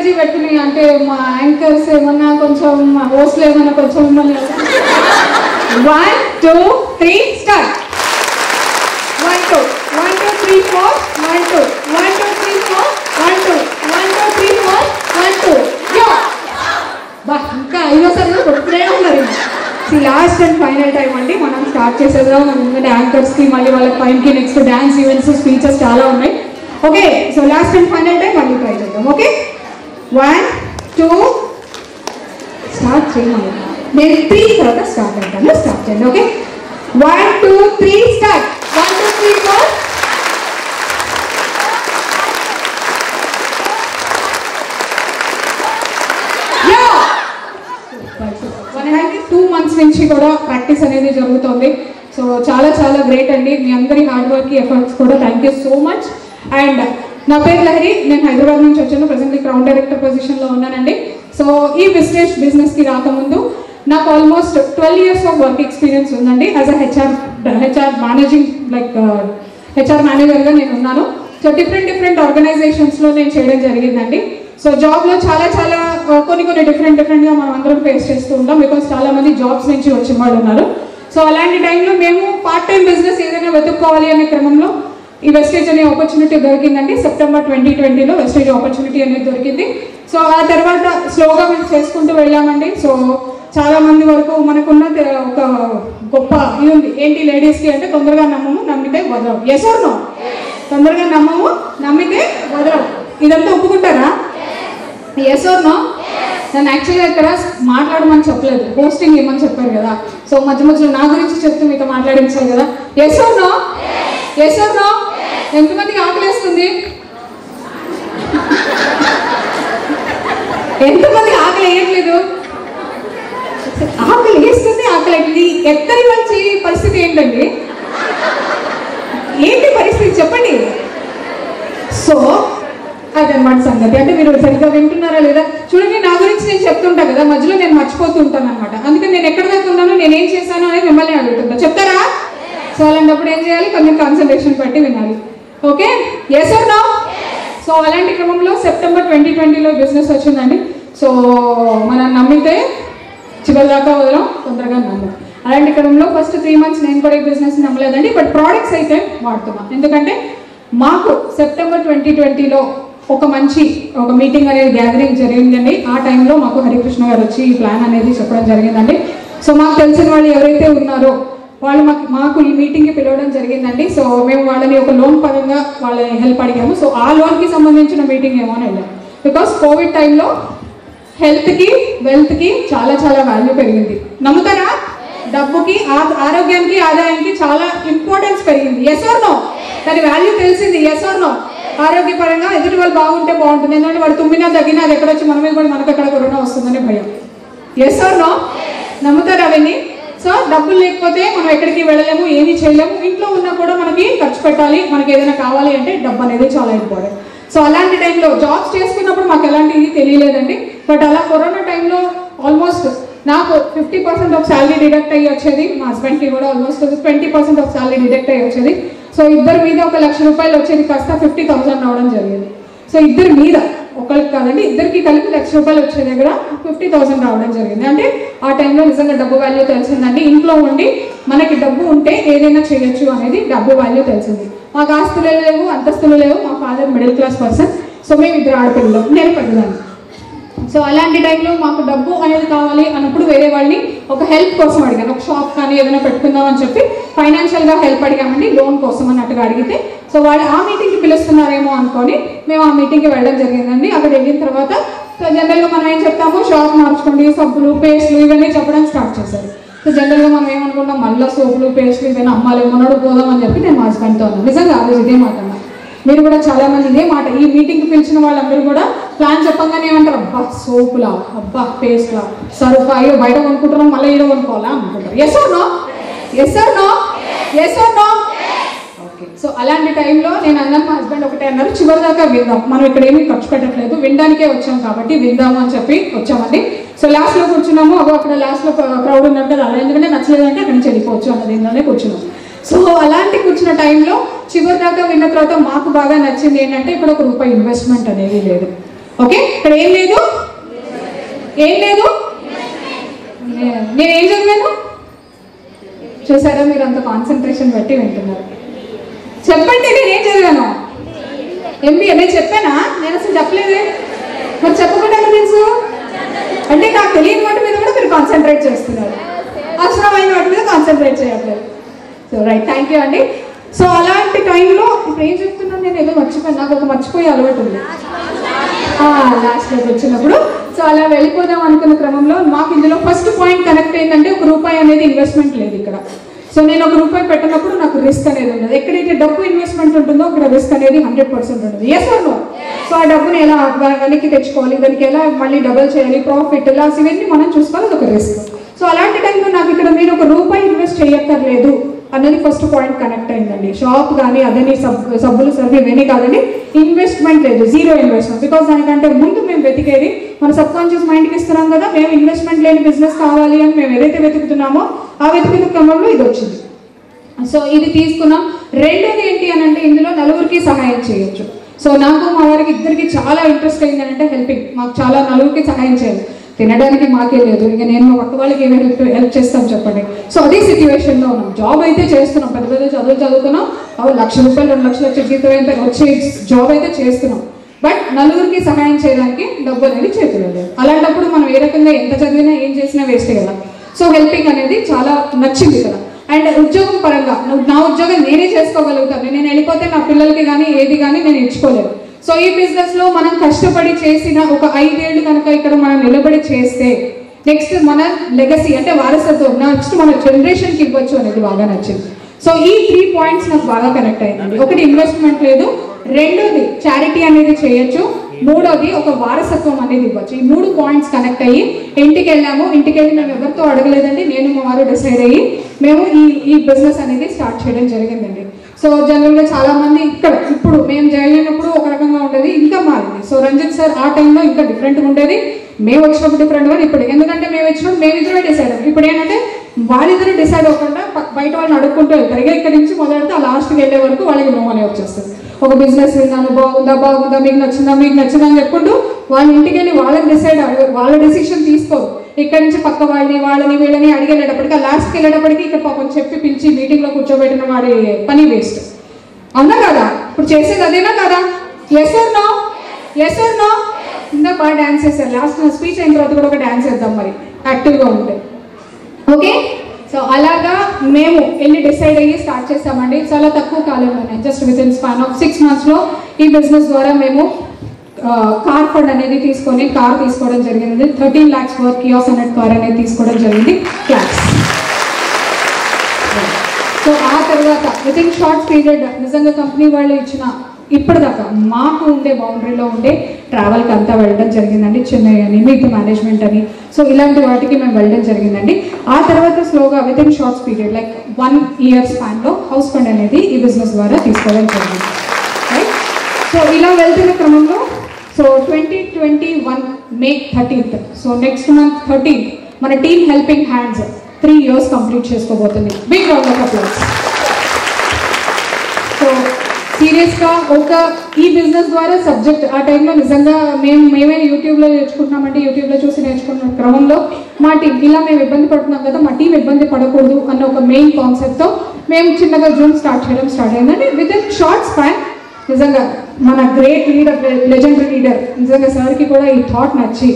Energy పెట్టుకుని అంటే మా యాంకర్స్ ఏమన్నా కొంచెం మా హోస్ట్లు ఏమన్నా కొంచెం మిమ్మల్ని 1 2 3 స్టార్ట్ 1 2 1 2 3 4 1 2 1 2 3 4 1 2 1 2 3 4 1 2 యో బా ఇంకా ఐదోసారి కొడుతూనే ఉన్నారు. లాస్ట్ అండ్ ఫైనల్ టైం అండి, మనం స్టార్ట్ చేసేద్దాం. ఎందుకంటే యాంకర్స్కి మళ్ళీ వాళ్ళ టైంకి నెక్స్ట్ డ్యాన్స్ ఈవెంట్స్ స్పీచెస్ చాలా ఉన్నాయి. Okay, so last and final time మళ్ళీ ట్రై చేద్దాం. ఓకే, 1 2 స్టార్ట్ చేయమని నేను 3 తర్వాత స్టార్ట్ అంటాను. స్టార్ట్ చేయండి. Okay, 1 2 3 start. 1 2 3 4 2 months నుంచి కూడా ప్రాక్టీస్ అనేది జరుగుతుంది. సో చాలా చాలా గ్రేట్ అండి, మీ అందరి హార్డ్ వర్క్ ఎఫర్ట్స్ కూడా thank you so much. And నా పేరు లహరి, నేను హైదరాబాద్ నుంచి వచ్చాను. ప్రెసెంట్లీ క్రౌన్ డైరెక్టర్ పొజిషన్లో ఉన్నానండి. సో ఈ బిజినెస్కి రాకముందు నాకు almost 12 years of work experience ఉందండి. As a HR managing HR మేనేజర్గా నేను ఉన్నాను. సో డిఫరెంట్ ఆర్గనైజేషన్స్లో నేను చేయడం జరిగిందండి. సో జాబ్లో చాలా కొన్ని డిఫరెంట్గా మనం అందరం ఫేస్ చేస్తూ ఉంటాం. బికాస్ చాలా మంది జాబ్స్ నుంచి వచ్చిన వాళ్ళు ఉన్నారు. సో అలాంటి టైంలో మేము పార్ట్ టైం బిజినెస్ ఏదైనా వెతుక్కోవాలి అనే క్రమంలో ఈ వెస్టేజ్ అనే ఆపర్చునిటీ దొరికిందండి. September 2020లో వెస్టేజ్ ఆపర్చునిటీ అనేది దొరికింది. సో ఆ తర్వాత స్లోగా మేము చేసుకుంటూ వెళ్ళామండి. సో చాలా మంది వరకు మనకున్న ఒక గొప్ప ఇది ఉంది ఏంటి లేడీస్కి అంటే తొందరగా నమ్మము, నమ్మితే వదలవు. Yes or no? తొందరగా నమ్మము, నమ్మితే వదలవు. ఇదంతా ఒప్పుకుంటారా? Yes or no? నేను యాక్చువల్గా ఇక్కడ మాట్లాడమని చెప్పలేదు, పోస్టింగ్ ఏమని చెప్పారు కదా. సో మధ్యలో నా గురించి చెప్తూ మీతో మాట్లాడించాలి కదా. Yes or no? Yes or no? ఎంతమందికి ఆకలేస్తుంది? ఎంతమందికి ఆకలి వేయట్లేదు? ఆకలి వేస్తుంది, ఆకలి. ఎత్తరి మంచి పరిస్థితి ఏంటండి? ఏంటి పరిస్థితి చెప్పండి. సో అదనమాట సంగతి. అంటే మీరు సరిగ్గా వింటున్నారా లేదా చూడండి. నా గురించి నేను చెప్తుంటా కదా, మధ్యలో నేను మర్చిపోతూ ఉంటాను అనమాట. అందుకని నేను ఎక్కడ దాకా ఉన్నానో, నేనేం చేశాను అనేది మిమ్మల్ని అడుగుతుంటా. చెప్తారా? సో అలాంటప్పుడు ఏం చేయాలి? కొంచెం కాన్సన్ట్రేషన్ పెట్టి వినాలి. Okay, yes or no? So అలాంటి క్రమంలో September 2020లో బిజినెస్ వచ్చిందండి. సో మనం నమ్మితే చివరి దాకా వదలం, తొందరగా నమ్మం. అలాంటి క్రమంలో ఫస్ట్ 3 months నేను కూడా ఈ బిజినెస్ నమ్మలేదండి. బట్ ప్రోడక్ట్స్ అయితే వాడుతున్నాం. ఎందుకంటే మాకు September 2020లో ఒక మీటింగ్ అనేది గ్యాదరింగ్ జరిగిందండి. ఆ టైంలో మాకు హరికృష్ణ గారు వచ్చి ఈ ప్లాన్ అనేది చెప్పడం జరిగిందండి. సో మాకు తెలిసిన వాళ్ళు ఎవరైతే ఉన్నారో వాళ్ళు మాకు ఈ మీటింగ్కి పిలవడం జరిగిందండి. సో మేము వాళ్ళని ఒక లోన్ పరంగా వాళ్ళని హెల్ప్ అడిగాము. సో ఆ లోన్కి సంబంధించిన మీటింగ్ ఏమో అని వెళ్ళాము. బికాస్ కోవిడ్ టైంలో హెల్త్కి వెల్త్కి చాలా వాల్యూ పెరిగింది. నమ్ముతారా? డబ్బుకి ఆరోగ్యానికి ఆదాయానికి చాలా ఇంపార్టెన్స్ పెరిగింది. Yes or no? దాని వాల్యూ తెలిసింది. Yes or no? ఆరోగ్యపరంగా ఎదుటి వాళ్ళు బాగుంటే బాగుంటుంది. ఎందుకంటే వాడు తుమ్మినా తగ్గినా అది ఎక్కడ వచ్చి మన మీద కూడా మనకు ఎక్కడ కరోనా వస్తుందనే భయం. Yes or no? నమ్ముతారు అవన్నీ? సో డబ్బులు లేకపోతే మనం ఎక్కడికి వెళ్ళలేము, ఏమీ చేయలేము. ఇంట్లో ఉన్నా కూడా మనకి ఖర్చు పెట్టాలి. మనకి ఏదైనా కావాలి అంటే డబ్బు అనేది చాలా ఇంపార్టెంట్. సో అలాంటి టైంలో జాబ్స్ చేసుకున్నప్పుడు మాకు ఎలాంటిది తెలియలేదండి. బట్ అలా కరోనా టైంలో ఆల్మోస్ట్ నాకు 50% ఆఫ్ శాలరీ డిడక్ట్ అయ్యి వచ్చేది. మా హస్బెండ్కి కూడా ఆల్మోస్ట్ 20% ఆఫ్ శాలరీ డిడక్ట్ అయ్యి వచ్చేది. సో ఇద్దరి మీద 1 లక్ష రూపాయలు వచ్చేది కాస్త 50,000 రావడం జరిగింది. సో ఇద్దరి మీద, ఒకరికి కాదండి, ఇద్దరికి కలిపి 1 లక్ష రూపాయలు వచ్చే దగ్గర 50,000 రావడం జరిగింది. అంటే ఆ టైంలో నిజంగా డబ్బు వాల్యూ తెలిసిందండి. ఇంట్లో ఉండి మనకి డబ్బు ఉంటే ఏదైనా చేయొచ్చు అనేది డబ్బు వాల్యూ తెలిసింది. మాకు ఆస్తులు లేవు, అంతస్తులు లేవు. మా father middle class person. So మేము 2 ఆడపిల్లలు, నేను పెద్దదాన్ని. సో అలాంటి టైంలో మాకు డబ్బు అనేది కావాలి అన్నప్పుడు వేరే వాళ్ళని ఒక హెల్ప్ కోసం అడిగాను. ఒక షాప్ కానీ ఏదైనా పెట్టుకుందాం అని చెప్పి ఫైనాన్షియల్గా హెల్ప్ అడిగామండి, లోన్ కోసం అన్నట్టుగా అడిగితే. సో వాళ్ళు ఆ మీటింగ్కి పిలుస్తున్నారేమో అనుకొని మేము ఆ మీటింగ్కి వెళ్ళడం జరిగిందండి. అక్కడ వెళ్ళిన తర్వాత జనరల్గా మనం ఏం చెప్తామో షాప్ మార్చుకోండి, సబ్బులు పేస్ట్లు ఇవన్నీ చెప్పడం స్టార్ట్ చేశారు. సో జనరల్గా మనం ఏమనుకుంటాం, మళ్ళీ సోపులు పేస్ట్లు ఇవన్నీ అమ్మాలి, మొన్నడు పోదాం అని చెప్పి నేను మా హస్బెండ్తో ఉన్నాను. నిజంగా ఆ రోజు ఇదే మాట అన్నా. మీరు కూడా చాలా మంది ఇదే మాట, ఈ మీటింగ్కి పిలిచిన వాళ్ళందరూ కూడా ప్లాన్ చెప్పంగానే ఏమంటారు, అబ్బా సోపులా, అబ్బా పేస్ట్లా, సరుఫా, అయ్యో బయట కొనుక్కుంటున్నాం మళ్ళీ ఏదో కొనుక్కోవాలా అనుకుంటారు. Yes or no? Yes or no? Yes or no? Okay. So అలాంటి టైంలో నేను అన్నాను, మా హస్బెండ్ ఒకటే అన్నారు, చివరి దాకా విందాం, మనం ఇక్కడ ఏమీ ఖర్చు పెట్టట్లేదు, వినడానికే వచ్చాం కాబట్టి విందాము అని చెప్పి వచ్చామండి. సో లాస్ట్లో కూర్చున్నాము. అక్కడ లాస్ట్లో క్రౌడ్ ఉన్నారు కదా, అలా ఎందుకంటే నచ్చలేదంటే అక్కడి నుంచి వెళ్ళిపోవచ్చు అన్న దీనిలోనే కూర్చున్నాం. సో అలాంటి కూర్చున్న టైంలో చివరి దాకా విన్న తర్వాత మాకు బాగా నచ్చింది ఏంటంటే ఇక్కడ ₹1 ఇన్వెస్ట్మెంట్ అనేది లేదు. ఓకే, ఇక్కడ ఏం లేదు, ఏం లేదు. నేనేం చదివాను చూసారా? మీరు అంత కాన్సన్ట్రేషన్ బట్టి వింటున్నారు. చెప్పండి, నేనేం చదివాను? ఎంబీఏ. నేను చెప్పానా? నేను అసలు చెప్పలేదే. మరి చెప్పకుండా తెలుసు అంటే నాకు తెలియని వాటి మీద కూడా మీరు కాన్సన్ట్రేట్ చేస్తున్నారు, అవసరమైన వాటి మీద కాన్సన్ట్రేట్ చేయట్లేదు. సో రైట్, థ్యాంక్ యూ అండి. సో అలాంటి టైంలో ఇప్పుడు ఏం చెప్తున్నాను, నేను ఏదో మర్చిపోయాను, నాకు ఒక మర్చిపోయే అలవాటు ఉంది లాస్ట్లోకి వచ్చినప్పుడు. సో అలా వెళ్ళిపోదాం అనుకున్న క్రమంలో మాకు ఇందులో ఫస్ట్ పాయింట్ కనెక్ట్ అయిందంటే ₹1 అనేది ఇన్వెస్ట్మెంట్ లేదు ఇక్కడ. సో నేను ₹1 పెట్టినప్పుడు నాకు రిస్క్ అనేది ఉండదు. ఎక్కడైతే డబ్బు ఇన్వెస్ట్మెంట్ ఉంటుందో అక్కడ రిస్క్ అనేది 100% ఉంటుంది. Yes or no? సో ఆ డబ్బుని ఎలా వెనక్కి తెచ్చుకోవాలి, దానికి ఎలా మళ్ళీ డబల్ చేయాలి, ప్రాఫిట్, లాస్, ఇవన్నీ మనం చూసుకోవాలి, అది ఒక రిస్క్. సో అలాంటి టైంలో నాకు ఇక్కడ మీరు ₹1 ఇన్వెస్ట్ చేయక్కర్లేదు అనేది ఫస్ట్ పాయింట్ కనెక్ట్ అయిందండి. షాప్ కానీ అదని సబ్బులు సర్వీ ఇవన్నీ కాదండి, ఇన్వెస్ట్మెంట్ లేదు, జీరో ఇన్వెస్ట్మెంట్. బికాస్ దానికంటే ముందు మేము వెతికేది మన సబ్ కాన్షియస్ మైండ్కి ఇస్తున్నాం కదా, మేము ఇన్వెస్ట్మెంట్ లేని బిజినెస్ కావాలి అని మేము ఏదైతే వెతుకుతున్నామో ఆ వెతికిన క్రమంలో ఇది వచ్చింది. సో ఇది తీసుకున్నాం. రెండోది ఏంటి అని అంటే ఇందులో నలుగురికి సహాయం చేయొచ్చు. సో నాకు మా వారికి ఇద్దరికి చాలా ఇంట్రెస్ట్ అయింది అంటే హెల్పింగ్. మాకు చాలా నలుగురికి సహాయం చేయాలి, తినడానికి మాకే లేదు, ఇక నేను మా పక్క వాళ్ళకి ఏమైనా హెల్ప్ చేస్తాను చెప్పండి. సో అదే సిచ్యువేషన్లో ఉన్నాం. జాబ్ అయితే చేస్తున్నాం, పెద్ద పెద్ద చదువులు చదువుతున్నాం, ₹1,00,000 2 లక్షలు జీతం వచ్చే జాబ్ అయితే చేస్తున్నాం. బట్ నలుగురికి సహాయం చేయడానికి డబ్బు అనేది చేతిలో లేదు. అలాంటప్పుడు మనం ఏ రకంగా ఎంత చదివినా ఏం చేసినా వేస్ట్ కదా. సో హెల్పింగ్ అనేది చాలా నచ్చింది కదా. అండ్ ఉద్యోగం పరంగా నా ఉద్యోగం నేనే చేసుకోగలుగుతాను, నేను వెళ్ళిపోతే నా పిల్లలకి కానీ ఏది కానీ నేను ఇచ్చుకోలేను. సో ఈ బిజినెస్లో మనం కష్టపడి చేసిన ఒక 5 ఏళ్ళు కనుక ఇక్కడ మనం నిలబడి చేస్తే నెక్స్ట్ మన లెగసీ అంటే వారసత్వం నెక్స్ట్ మన జనరేషన్కి ఇవ్వచ్చు అనేది బాగా నచ్చింది. సో ఈ 3 పాయింట్స్ నాకు బాగా కనెక్ట్ అయిందండి. ఒకటి ఇన్వెస్ట్మెంట్ లేదు, రెండోది చారిటీ అనేది చేయొచ్చు, మూడోది ఒక వారసత్వం అనేది ఇవ్వచ్చు. ఈ 3 పాయింట్స్ కనెక్ట్ అయ్యి ఇంటికి వెళ్ళాము. ఇంటికి వెళ్ళి మేము ఎవరితో అడగలేదండి, నేను మా వారు డిసైడ్ అయ్యి మేము ఈ బిజినెస్ అనేది స్టార్ట్ చేయడం జరిగిందండి. సో జనరల్గా చాలా మంది ఇక్కడ ఇప్పుడు మేము జాయిన్ అయినప్పుడు ఒక రకంగా ఉండేది, ఇంకా మారింది. సో రంజిత్ సార్ ఆ టైంలో ఇంకా డిఫరెంట్గా ఉండేది, మేము వచ్చినప్పుడు డిఫరెంట్గా ఇప్పుడు. ఎందుకంటే మేము వచ్చినప్పుడు మేమిద్దరే డిసైడ్ అయ్యాం. ఇప్పుడు ఏంటంటే వాళ్ళిద్దరు డిసైడ్ అవ్వకుండా బయట వాళ్ళని అడుక్కుంటూ వెళ్తారు. ఇక ఇక్కడ నుంచి మొదలెడితే ఆ లాస్ట్కి వెళ్ళే వరకు వాళ్ళకి నో అని వచ్చేస్తుంది. ఒక బిజినెస్ విన్నాను, బాగుందా, మీకు నచ్చిందా అని చెప్పుకుంటూ వాళ్ళ ఇంటికి వెళ్ళి వాళ్ళని డిసైడ్ వాళ్ళ డెసిషన్ తీసుకోరు. ఇక్కడ నుంచి పక్క వాళ్ళని వీళ్ళని అడిగేటప్పటికి ఆ లాస్ట్కి వెళ్ళేటప్పటికి ఇక్కడ పాపం చెప్పి పిలిచి మీటింగ్లో కూర్చోబెట్టిన వాడి పని వేస్ట్. అవునా కదా? ఇప్పుడు చేసేది అదేనా కదా? Yes or no? Yes or no? ఇంకా బాగా డ్యాన్స్ చేశారు. లాస్ట్ స్పీచ్ అయిన తర్వాత కూడా ఒక డ్యాన్స్ వేద్దాం మరి, యాక్టివ్గా ఉంటే. ఓకే, సో అలాగా మేము వెళ్ళి డిసైడ్ అయ్యి స్టార్ట్ చేసామండి. చాలా తక్కువ కాలంలోనే, just with in span of 6 monthsలో ఈ బిజినెస్ ద్వారా మేము కార్ ఫండ్ అనేది తీసుకొని కార్ తీసుకోవడం జరిగింది. 13 lakhs వర్త్ కియాస్ అనే కార్ అనేది తీసుకోవడం జరిగింది, క్లాస్. సో ఆ తర్వాత విత్ ఇన్ షార్ట్ పీరియడ్ నిజంగా కంపెనీ వాళ్ళు ఇచ్చిన ఇప్పటిదాకా మాకు ఉండే బౌండరీలో ఉండే ట్రావెల్కి అంతా వెళ్ళడం జరిగిందండి. చెన్నై అని, మిగతా మేనేజ్మెంట్ అని, సో ఇలాంటి వాటికి మేము వెళ్ళడం జరిగిందండి. ఆ తర్వాత స్లోగా within short period like 1 year స్పాన్లో హౌస్ ఫండ్ అనేది ఈ బిజినెస్ ద్వారా తీసుకోవడం జరిగింది. రైట్, సో ఇలా వెళ్తున్న క్రమంలో so 2021 May 13th, so next month 13th మన team helping hands 3 years complete చేసుకోబోతుంది. Big round of applause. So సీరియస్గా ఈ బిజినెస్ ద్వారా సబ్జెక్ట్ ఆ టైంలో నిజంగా మేమే యూట్యూబ్లో నేర్చుకుంటున్నామంటే యూట్యూబ్లో చూసి నేర్చుకున్న క్రమంలో మా టీం ఇలా మేము ఇబ్బంది పడుతున్నాం కదా, మా టీం ఇబ్బంది పడకూడదు అన్న ఒక మెయిన్ కాన్సెప్ట్తో మేము చిన్నగా జూమ్ స్టార్ట్ అయిందండి. విత్ ఇన్ షార్ట్ స్పాన్ నిజంగా మన గ్రేట్ లీడర్, లెజెండరీ లీడర్ నిజంగా సార్కి కూడా ఈ థాట్ నచ్చి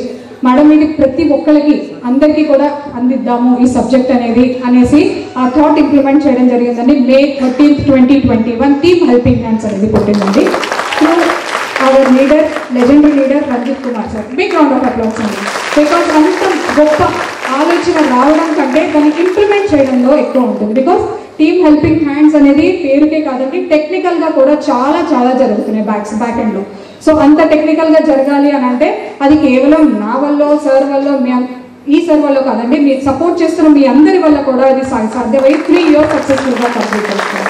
మేడం ఇది ప్రతి ఒక్కరికి అందరికీ కూడా అందిద్దాము ఈ సబ్జెక్ట్ అనేది అనేసి ఆ థాట్ ఇంప్లిమెంట్ చేయడం జరిగిందండి. May 13th, 2021 team helping hands అనేది పుట్టిందండి through our leader, legendary leader Ranjith Kumar sir. Big round of applause అండి. బికాస్ అంత గొప్ప ఆలోచన రావడం కంటే దాన్ని ఇంప్లిమెంట్ చేయడంలో ఎక్కువ ఉంటుంది. బికాస్ టీమ్ హెల్పింగ్ హ్యాండ్స్ అనేది పేరుకే కాదండి, టెక్నికల్గా కూడా చాలా చాలా జరుగుతున్నాయి బ్యాక్ ఎండ్లో. సో అంత టెక్నికల్గా జరగాలి అని అంటే అది కేవలం నా వల్ల, సార్ వల్ల, ఈ సార్ వల్ల కాదండి, మీరు సపోర్ట్ చేస్తున్న మీ అందరి వల్ల కూడా అది సాధ్యమై 3 years సక్సెస్ఫుల్గా కంప్లీట్ అవుతుంది.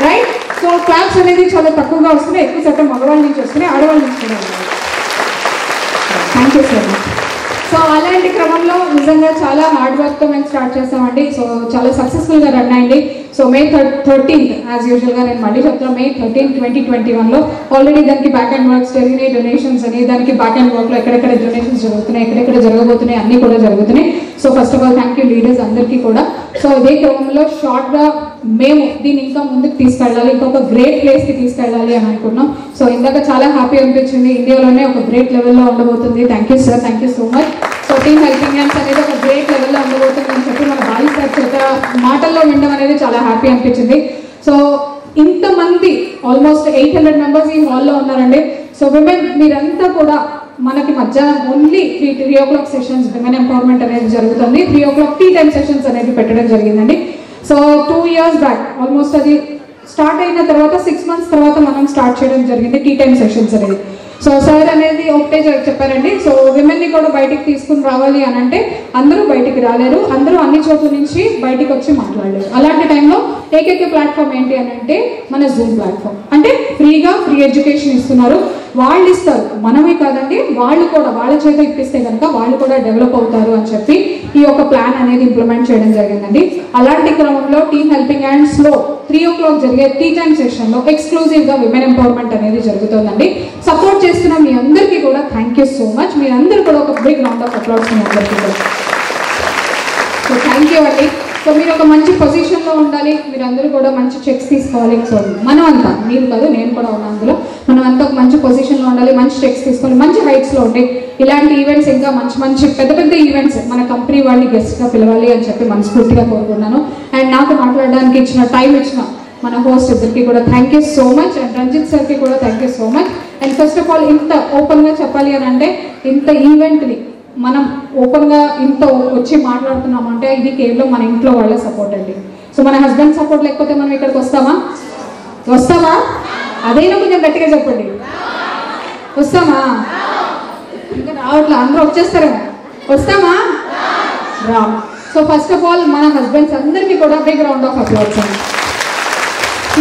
రైట్, సో క్లాప్స్ అనేది చాలా తక్కువగా వస్తున్నాయి, ఎక్కువ శాతం మగవాళ్ళ నుంచి వస్తున్నాయి, ఆడవాళ్ళ నుంచి కూడా ఉన్నాయి. Thank you so much. So అలాంటి క్రమంలో నిజంగా చాలా హార్డ్ వర్క్తో మేము స్టార్ట్ చేస్తామండి. సో చాలా సక్సెస్ఫుల్గా రన్ అయింది. సో May 13th యాజ్ యూజువల్గా నేను మళ్ళీ చెప్తాను, May 13, 2021లో ఆల్రెడీ దానికి బ్యాక్ అండ్ వర్క్స్ జరిగినాయి, డొనేషన్స్ అని, దానికి బ్యాక్ అండ్ వర్క్లో ఎక్కడెక్కడ డొనేషన్స్ జరుగుతున్నాయి, ఎక్కడెక్కడ జరగబోతున్నాయి, అన్నీ కూడా జరుగుతున్నాయి. So first of all thank you leaders అందరికీ కూడా. సో ఇదే క్రమంలో షార్ట్గా మేము దీన్ని ఇంకా ముందుకు తీసుకెళ్ళాలి, ఇంకొక గ్రేట్ ప్లేస్కి తీసుకెళ్ళాలి అని అనుకున్నాం. సో ఇందాక చాలా హ్యాపీ అనిపించింది, ఇండియాలోనే ఒక గ్రేట్ లెవెల్లో ఉండబోతుంది. Thank you sir, thank you so much. So team helping hands అనేది ఒక గ్రేట్ లెవెల్లో ఉండబోతుంది అని చెప్పి మన బాలి సార్ చేత మాటల్లో వినడం అనేది చాలా హ్యాపీ అనిపించింది. సో ఇంతమంది ఆల్మోస్ట్ 800 మెంబర్స్ ఈ హాల్లో ఉన్నారండి. సో విమెన్ మీరంతా కూడా మనకి మధ్యాహ్నం only 3 o'clock sessions women empowerment అనేది జరుగుతుంది. 3 o'clock టీ టైమ్ సెషన్స్ అనేది పెట్టడం జరిగిందండి. సో 2 years బ్యాక్ ఆల్మోస్ట్ అది స్టార్ట్ అయిన తర్వాత 6 months తర్వాత మనం స్టార్ట్ చేయడం జరిగింది టీ టైమ్ సెషన్స్ అనేది. సో సార్ అనేది ఒకటే చెప్పారండి, సో విమెన్ని కూడా బయటికి తీసుకుని రావాలి అని అంటే అందరూ బయటికి రాలేరు, అందరూ అన్ని చోట్ల నుంచి బయటికి వచ్చి మాట్లాడలేరు. అలాంటి టైంలో ఏకైక ప్లాట్ఫామ్ ఏంటి అని అంటే మన జూమ్ ప్లాట్ఫామ్. అంటే ఫ్రీ ఎడ్యుకేషన్ ఇస్తున్నారు, వాళ్ళు ఇస్తారు, మనమే కాదండి, వాళ్ళు కూడా వాళ్ళ చేత ఇప్పిస్తే కనుక వాళ్ళు కూడా డెవలప్ అవుతారు అని చెప్పి ఈ యొక్క ప్లాన్ అనేది ఇంప్లిమెంట్ చేయడం జరిగిందండి. అలాంటి క్రమంలో టీమ్ హెల్పింగ్ హ్యాండ్స్లో 3 o'clock జరిగే టీ టైమ్ సెషన్లో ఎక్స్క్లూజివ్గా విమెన్ ఎంపవర్మెంట్ అనేది జరుగుతుందండి. సపోర్ట్ చేస్తున్న మీ అందరికీ కూడా థ్యాంక్ యూ సో మచ్. మీరందరూ కూడా ఒక బిగ్ రౌండ్ ఆఫ్ అప్లాడ్స్ మీ అందరికీ కూడా. సో థ్యాంక్ యూ అండి. సో మీరు ఒక మంచి పొజిషన్లో ఉండాలి, మీరందరూ కూడా మంచి చెక్స్ తీసుకోవాలి. సో మనం అంతా, మీరు కాదు నేను కూడా ఉన్నాను అందులో, మనం అంతా ఒక మంచి పొజిషన్లో ఉండాలి, మంచి చెక్స్ తీసుకోవాలి, మంచి హైట్స్లో ఉండి ఇలాంటి ఈవెంట్స్ ఇంకా మంచి పెద్ద ఈవెంట్స్ మన కంపెనీ వాళ్ళని గెస్ట్గా పిలవాలి అని చెప్పి మనస్ఫూర్తిగా కోరుకున్నాను. అండ్ నాకు మాట్లాడడానికి ఇచ్చిన టైం ఇచ్చిన మన హోస్ట్ ఇద్దరికి కూడా thank you so much. And Ranjit సార్కి కూడా thank you so much. And first of all ఇంత ఓపెన్గా చెప్పాలి అని అంటే ఇంత ఈవెంట్ని మనం ఓపెన్గా ఇంత వచ్చి మాట్లాడుతున్నామంటే ఇది కేవలం మన ఇంట్లో వాళ్ళ సపోర్ట్ అండి. సో మన హస్బెండ్ సపోర్ట్ లేకపోతే మనం ఇక్కడికి వస్తామా? అదేనా కొంచెం గట్టిగా చెప్పండి, వస్తామా? ఇంకా రావట్లా, అందరూ వచ్చేస్తారేమో, వస్తామా? రా. సో ఫస్ట్ ఆఫ్ ఆల్ మన హస్బెండ్స్ అందరికీ కూడా బిగ్ రౌండ్ ఆఫ్ అప్లాడ్స్ అండి.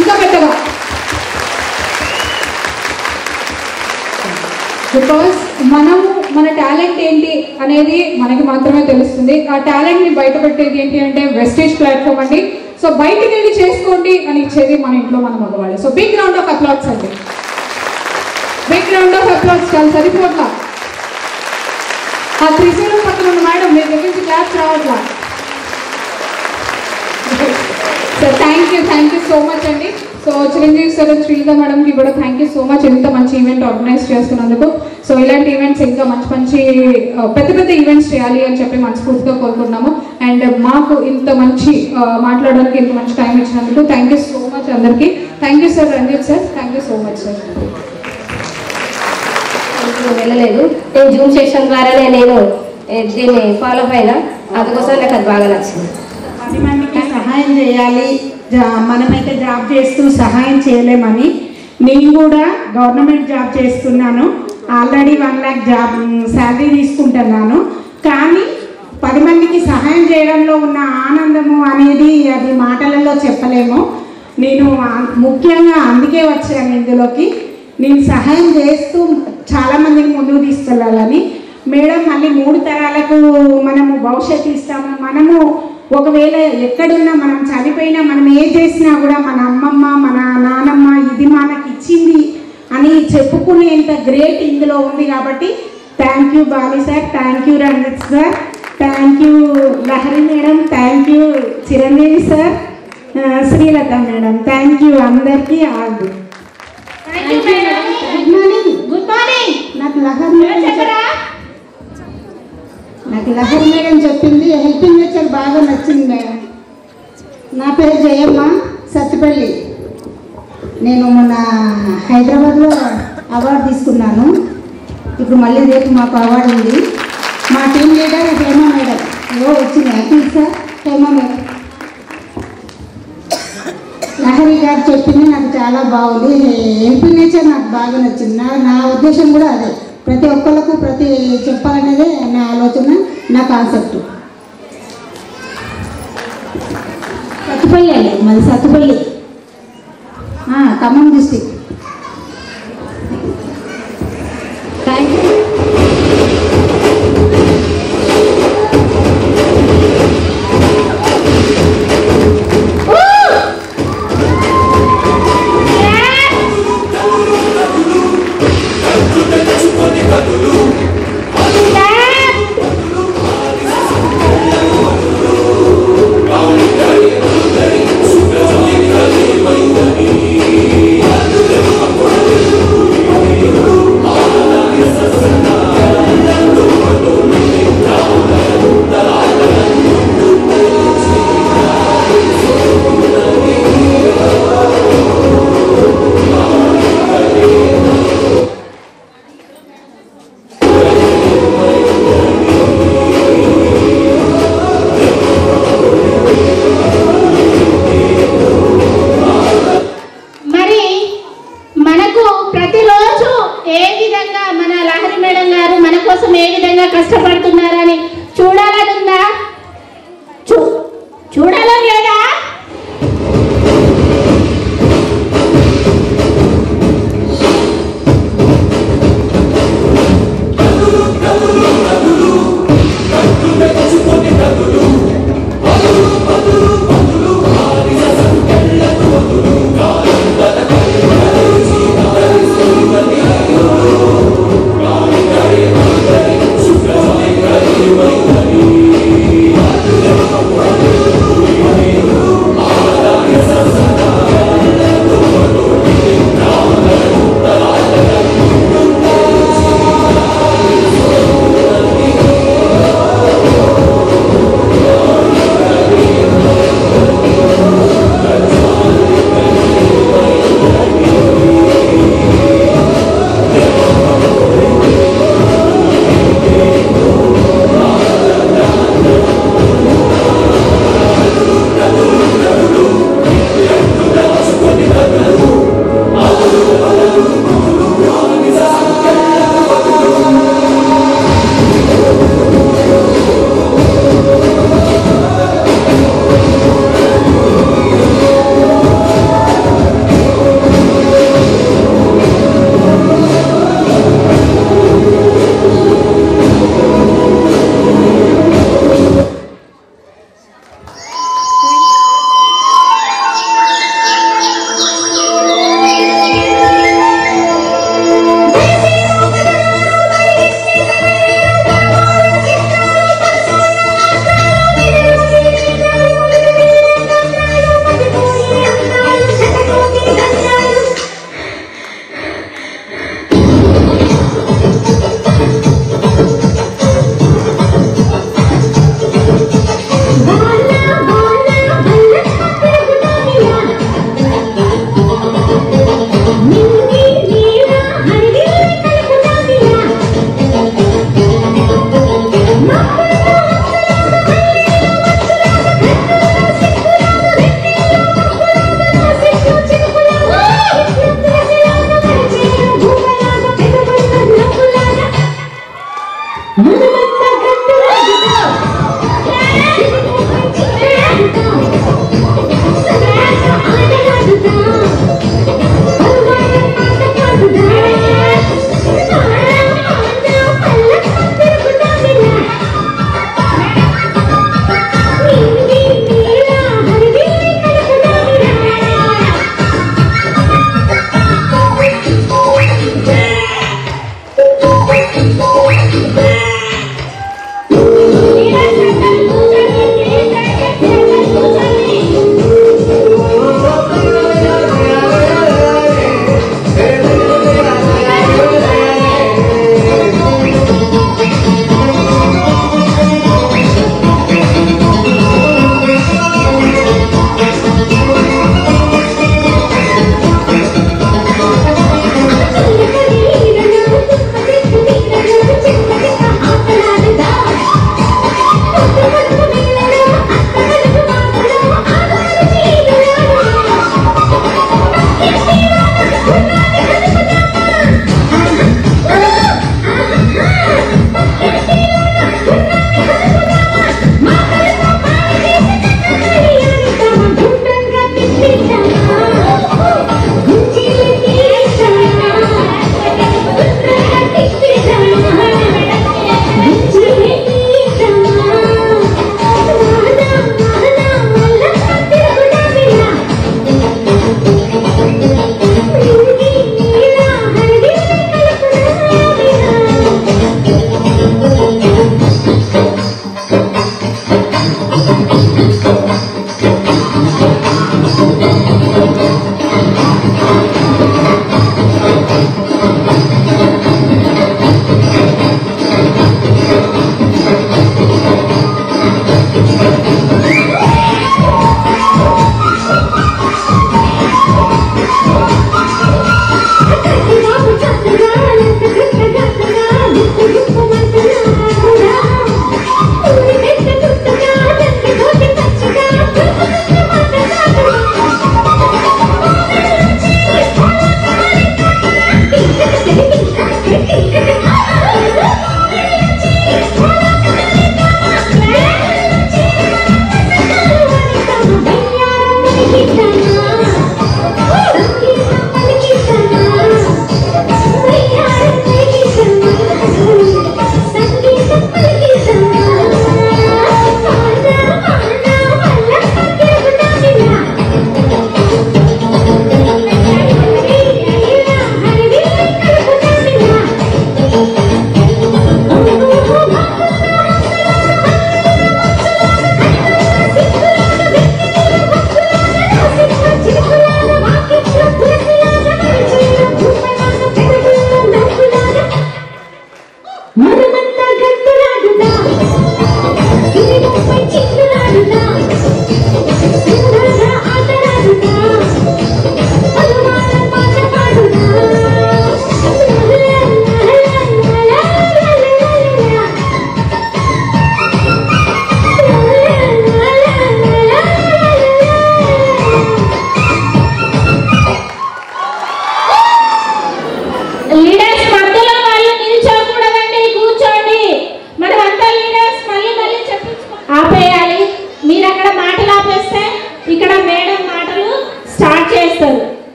ఇంకా పెద్దగా, బికాస్ మన టాలెంట్ ఏంటి అనేది మనకి మాత్రమే తెలుస్తుంది. ఆ టాలెంట్ని బయటపెట్టేది ఏంటి అంటే వెస్టేజ్ ప్లాట్ఫామ్ అండి. సో బయటికి వెళ్ళి చేసుకోండి అని ఇచ్చేది మన ఇంట్లో మన మగవాళ్ళు. So big round of applause అండి, బిగ్ రౌండ్ ఆఫ్ అప్లాడ్స్. చాలా సరిపోట్లా, ఆ త్రిశూలం పక్కన ఉన్న మేడం మీ దగ్గర నుంచి క్లాప్స్ రావట్లా. So thank you so much అండి. సో చిరంజీవి సార్, శ్రీలత మేడంకి కూడా థ్యాంక్ యూ సో మచ్, ఇంత మంచి ఈవెంట్ ఆర్గనైజ్ చేస్తున్నందుకు. సో ఇలాంటి ఈవెంట్స్ ఇంకా మంచి పెద్ద ఈవెంట్స్ చేయాలి అని చెప్పి మనస్ఫూర్తిగా కోరుకుంటున్నాము. అండ్ మాకు ఇంత మంచి మాట్లాడడానికి ఇంత మంచి టైం ఇచ్చినందుకు థ్యాంక్ యూ సో మచ్ అందరికీ. Thank you sir Ranjit sir, thank you so much sir. వెళ్ళలేదు, నేను జూమ్ సెషన్ ద్వారానే నేను దీన్ని ఫాలో అయినా, అందుకోసం నాకు అది బాగా నచ్చింది. 10 మందికి సహాయం చేయాలి, మనమైతే జాబ్ చేస్తూ సహాయం చేయలేమని నేను కూడా గవర్నమెంట్ జాబ్ చేస్తున్నాను, ఆల్రెడీ 1 lakh జాబ్ శాలరీ తీసుకుంటున్నాను. కానీ 10 మందికి సహాయం చేయడంలో ఉన్న ఆనందము అనేది అది మాటలలో చెప్పలేము. నేను ముఖ్యంగా అందుకే వచ్చాను ఇందులోకి. నేను సహాయం చేస్తూ చాలామందిని ముందుకు తీసుకెళ్ళాలని. మేడం మళ్ళీ 3 తరాలకు మనము భవిష్యత్తు ఇస్తాము. మనము ఒకవేళ ఎక్కడున్నా మనం చనిపోయినా మనం ఏం చేసినా కూడా మన అమ్మమ్మ మన నానమ్మ ఇది మనకి ఇచ్చింది అని చెప్పుకునేంత గ్రేట్ ఇందులో ఉంది. కాబట్టి thank you Bali sir, thank you Ranjith sir, thank you Lahari madam, thank you Chiranjeevi sir, Srilatha madam, thank you అందరికీ. All good morning. నాకు లహరి మేడం చెప్పింది హెల్పింగ్ నేచర్ బాగా నచ్చింది మేడం. నా పేరు జయమ్మ, సత్తుపల్లి. నేను మొన్న హైదరాబాద్లో అవార్డు తీసుకున్నాను. ఇప్పుడు మళ్ళీ రేపు మాకు అవార్డు ఉంది. మా టీం లీడర్ హేమ మేడం వచ్చింది. Happy sir Hema madam. Lahari గారు చెప్పింది నాకు చాలా బాగుంది. హెల్పింగ్ నేచర్ నాకు బాగా నచ్చింది. నా ఉద్దేశం కూడా అదే, ప్రతి ఒక్కళ్ళకు ప్రతి చెప్పాలనేదే నా ఆలోచన, నా కాన్సెప్ట్. సత్తుపల్లి అండి మాది, Sathupalli, Khammam district. Thank you.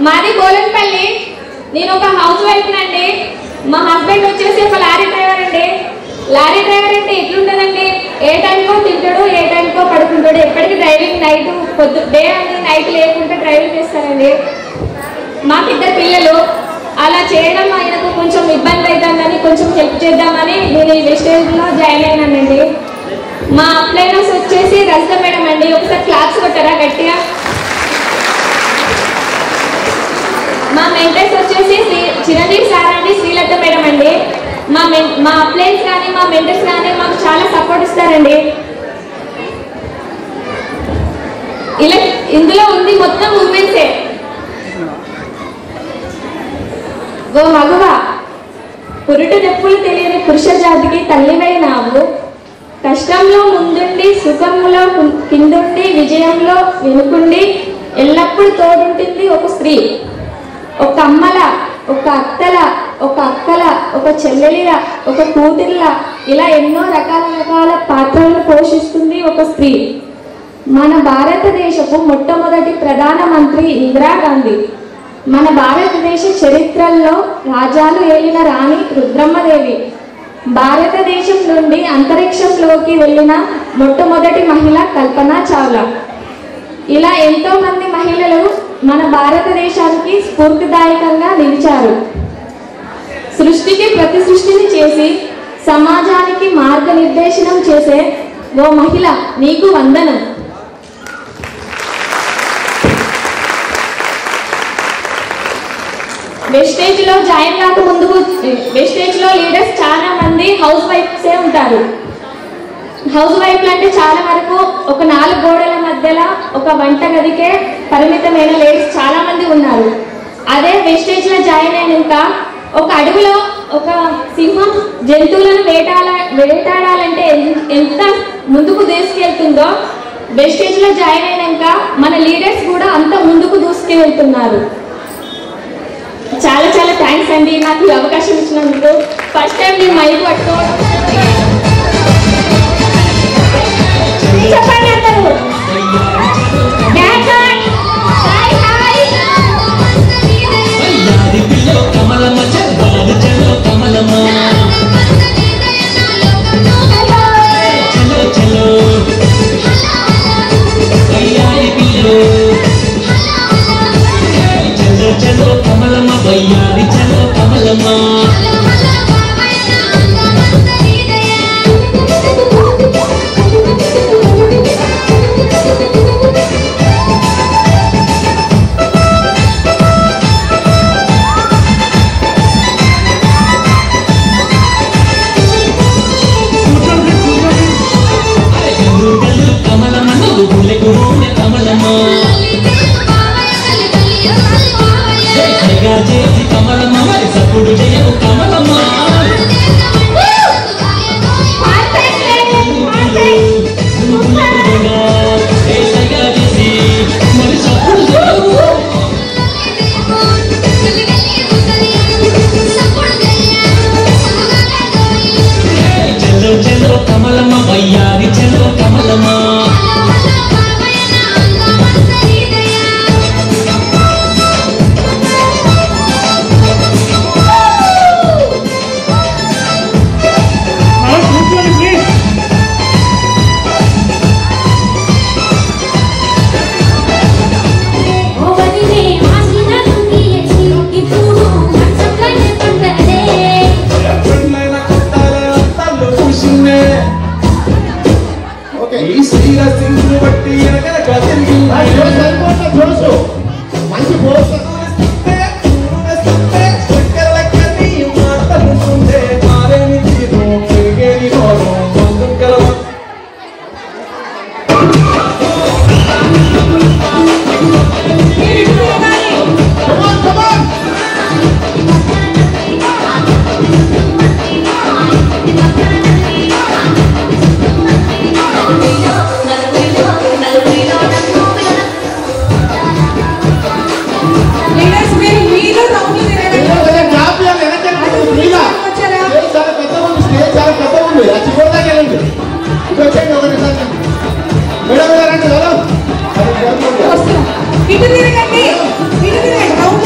మాది బోలన్పల్లి. నేను ఒక హౌస్ వైఫ్ నండి. మా హస్బెండ్ వచ్చేసి ఒక లారీ డ్రైవర్ అండి. లారీ డ్రైవర్ అంటే ఎట్లుంటుందండి, ఏ టైంకో తింటాడు, ఏ టైంకో పడుకుంటాడు. ఎప్పటికీ డ్రైవింగ్ నైట్ డే అంటే నైట్ లేకుండా డ్రైవింగ్ చేస్తారండి. మాకు 2 పిల్లలు. అలా చేయడం ఆయనకు కొంచెం ఇబ్బంది అవుతుందని కొంచెం హెల్ప్ చేద్దామని నేను ఈ వెస్టేజ్లో జాయిన్ అయినానండి. మా అప్లైనర్స్ వచ్చేసి రజిత మేడం అండి. ఒకసారి క్లాప్స్ కొట్టారా గట్టిగా. మా మెంటర్స్ వచ్చేసి చిరంజీవి సార్ అండి, శ్రీలత మేడం అండి. మా అప్లైన్స్ కానీ మా మెంటర్స్ కానీ మాకు చాలా సపోర్ట్ ఇస్తారండి. ఇలా ఇందులో ఉంది మొత్తం ఉమెన్సే. ఓ మగువ, పురుటు నొప్పులు తెలియని పురుష జాతికి తల్లివైనావు. కష్టంలో ముందుండి, సుఖంలో కిందుండి, విజయంలో వెనుకుండి ఎల్లప్పుడూ తోడుంటుంది ఒక స్త్రీ. ఒక అమ్మల, ఒక అత్తల, ఒక అక్కల, ఒక చెల్లెలిలా, ఒక కూతురిలా, ఇలా ఎన్నో రకాల పాత్రలను పోషిస్తుంది ఒక స్త్రీ. మన భారతదేశపు మొట్టమొదటి ప్రధానమంత్రి ఇందిరాగాంధీ. మన భారతదేశ చరిత్రల్లో రాజాలు ఏలిన రాణి రుద్రమ్మదేవి. భారతదేశం నుండి అంతరిక్షంలోకి వెళ్ళిన మొట్టమొదటి మహిళ కల్పనా చావ్లా. ఇలా ఎంతో మంది మహిళలు మన భారతదేశానికి స్ఫూర్తిదాయకంగా నిలిచారు. సృష్టికి ప్రతి సృష్టిని చేసి సమాజానికి మార్గనిర్దేశనం చేసే ఓ మహిళ, నీకు వందనం. వెస్టేజ్లో జాయిన్ కాక ముందుకు వెస్టేజ్లో లీడర్స్ చాలా మంది హౌస్ వైఫ్సే ఉంటారు. హౌస్ వైఫ్లు అంటే చాలా వరకు ఒక 4 గోడల మధ్యలో ఒక వంట గదికే పరిమితమైన లేడీస్ చాలా మంది ఉన్నారు. అదే వెస్టేజ్లో జాయిన్ అయినాక ఒక అడవిలో ఒక సింహం జంతువులను వేటాడాలంటే ఎంత ముందుకు దూసుకెళ్తుందో, వెస్టేజ్లో జాయిన్ అయినాక మన లీడర్స్ కూడా అంత ముందుకు దూసుకెళ్తున్నారు. చాలా చాలా థ్యాంక్స్ అండి నాకు ఈ అవకాశం ఇచ్చినందుకు. ఫస్ట్ టైం నేను మైక్ పట్టుకోవడం. చెప్పండి అందరూ. ఇటు తిరగండి, ఇటు తిరగండి.